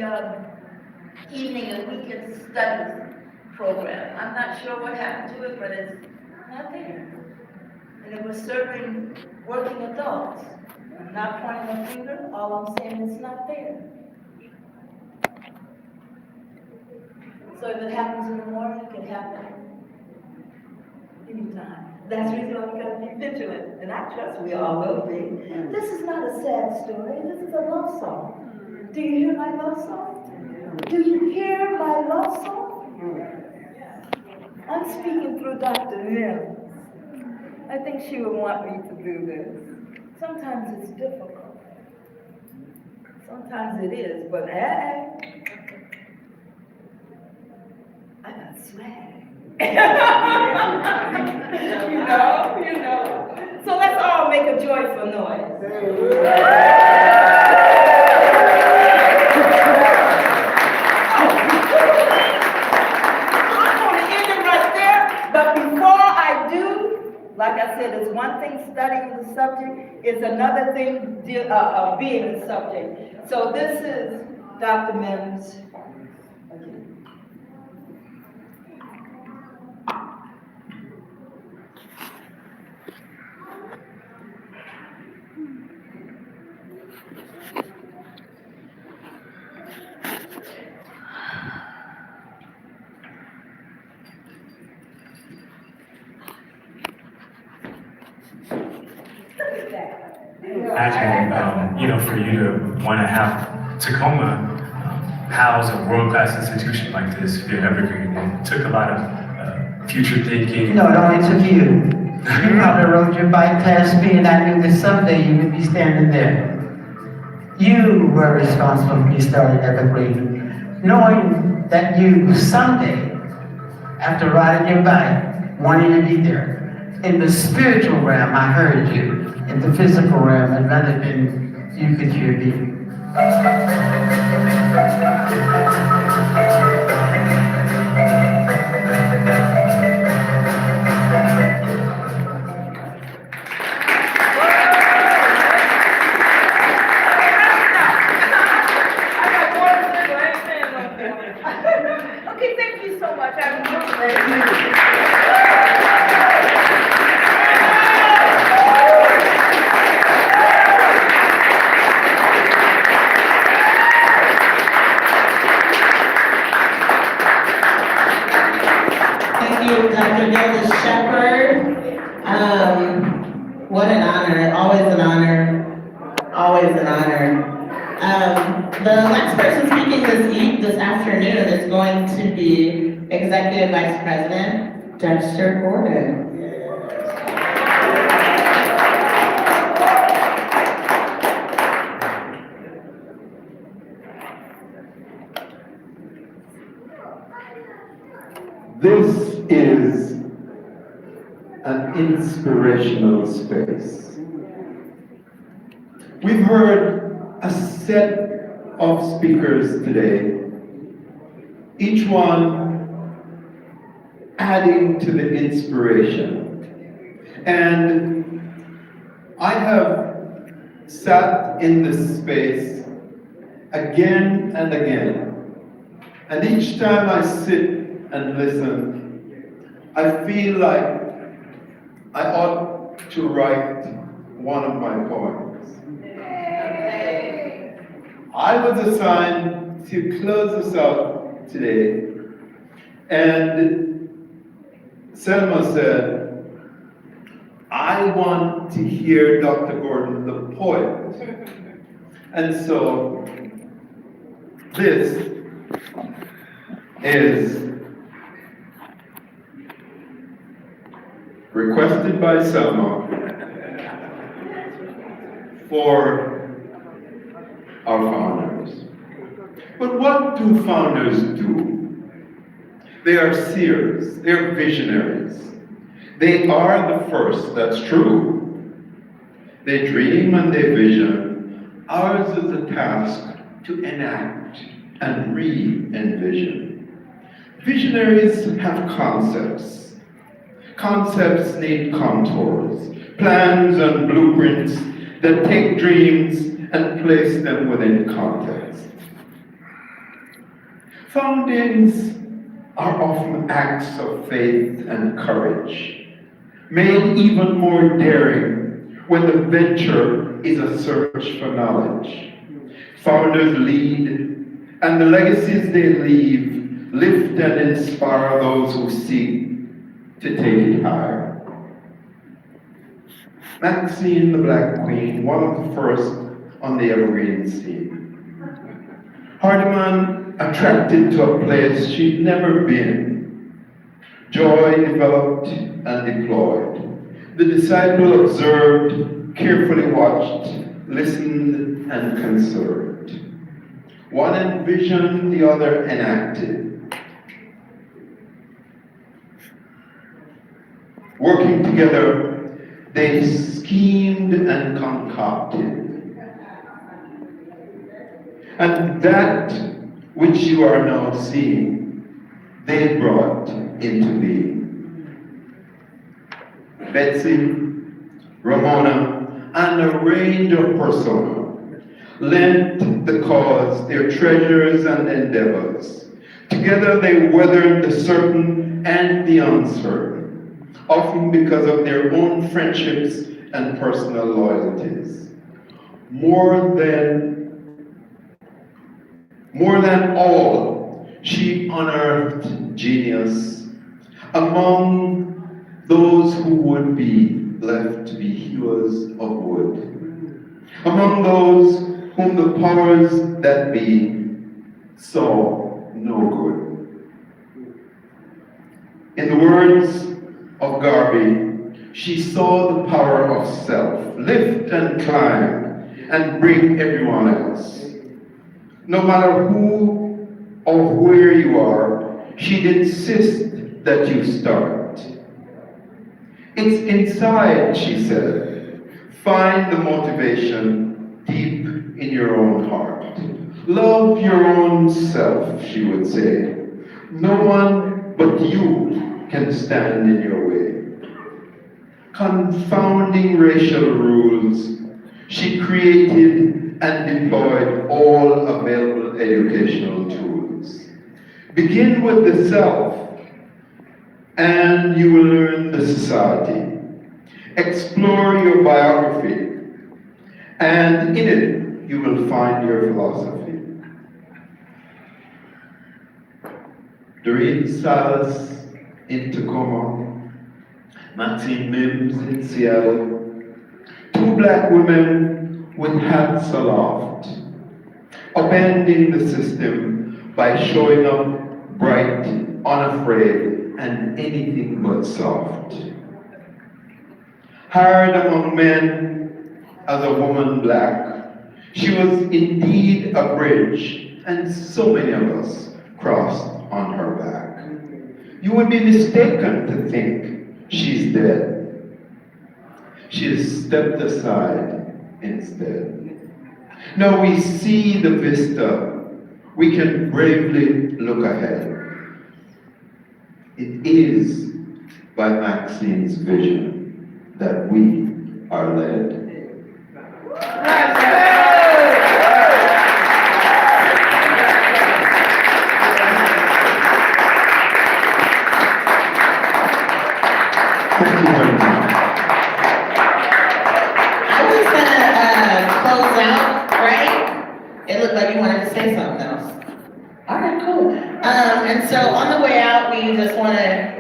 Evening and Weekend Studies program. I'm not sure what happened to it, but it's not there. And it was serving working adults. I'm not pointing a finger, all I'm saying is not there. So if it happens in the morning, it can happen anytime. That's the reason why we gotta be vigilant, and I trust we all will be. This is not a sad story, this is a love song. Do you hear my love song? Do you hear my love song? I'm speaking through Dr. Mimms. I think she would want me to do this. Sometimes it's difficult. Sometimes it is, but hey, I got swag. you know. So let's all make a joyful noise. I'm going to end it right there, but before I do, like I said, it's one thing studying the subject, it's another thing being the subject. So this is Dr. Mimms. Imagine, for you to want to have Tacoma house a world-class institution like this via Evergreen. It took a lot of future thinking. No, it only took you. You probably rode your bike past me, and I knew that someday you would be standing there. You were responsible for me starting Evergreen, knowing that you someday, after riding your bike, wanting to be there. In the spiritual realm, I heard you. In the physical realm, I'd rather than you could hear me. Okay, thank you so much. Thank you, Dr. Gilda Shepherd. What an honor, always an honor, always an honor. The next person speaking this afternoon is going to be Executive Vice President Dexter Gordon. This is an inspirational space. We've heard a set of speakers today, each one adding to the inspiration. And I have sat in this space again and again. And each time I sit and listen, I feel like I ought to write one of my poems. I was assigned to close us out today, and Selma said, I want to hear Dr. Gordon the poet. And so this is requested by Selma for our founders. But what do founders do? They are seers, they're visionaries. They are the first, that's true. They dream and they vision. Ours is the task to enact and re-envision. Visionaries have concepts. Concepts need contours, plans and blueprints that take dreams and place them within context. Foundings are often acts of faith and courage, made even more daring when the venture is a search for knowledge. Founders lead, and the legacies they leave lift and inspire those who seek to take it higher. Maxine, the Black Queen, one of the first on the Evergreen scene. Hardiman attracted to a place she'd never been. Joy developed and deployed. The disciple observed, carefully watched, listened, and conserved. One envisioned, the other enacted. Working together, they schemed and concocted. And that which you are now seeing, they brought into being. Betsy, Ramona, and a range of personas lent the cause their treasures and endeavors. Together they weathered the certain and the uncertain, often because of their own friendships and personal loyalties. More than all, she unearthed genius among those who would be left to be hewers of wood, among those whom the powers that be saw no good. In the words of Garvey, she saw the power of self, lift and climb, and bring everyone else. No matter who of where you are, she'd insist that you start. It's inside, she said. Find the motivation deep in your own heart. Love your own self, she would say. No one but you can stand in your way. Confounding racial rules, she created and deployed all available educational tools. Begin with the self, and you will learn the society. Explore your biography, and in it, you will find your philosophy. Doreen Salas in Tacoma, Maxine Mimms in Seattle, two black women with hats aloft, upending the system by showing up bright, unafraid, and anything but soft. Hired among men as a woman black, she was indeed a bridge, and so many of us crossed on her back. You would be mistaken to think she's dead. She has stepped aside instead. Now we see the vista. We can bravely look ahead. It is by Maxine's vision that we are led. I was gonna close out, right? It looked like you wanted to say something else. All right, cool. And so on the way out, we just want to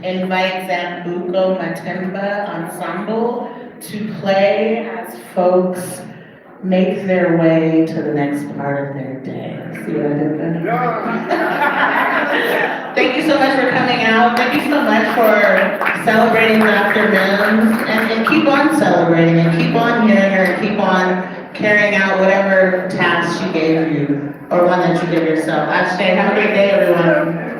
invite Zambuco Matimba Ensemble to play as folks make their way to the next part of their day. See what I did there? Thank you so much for coming out. Thank you so much for celebrating Dr. Mimms, and keep on celebrating, and keep on hearing her, and keep on carrying out whatever task she gave you, or one that you give yourself. Ashe, have a great day, everyone.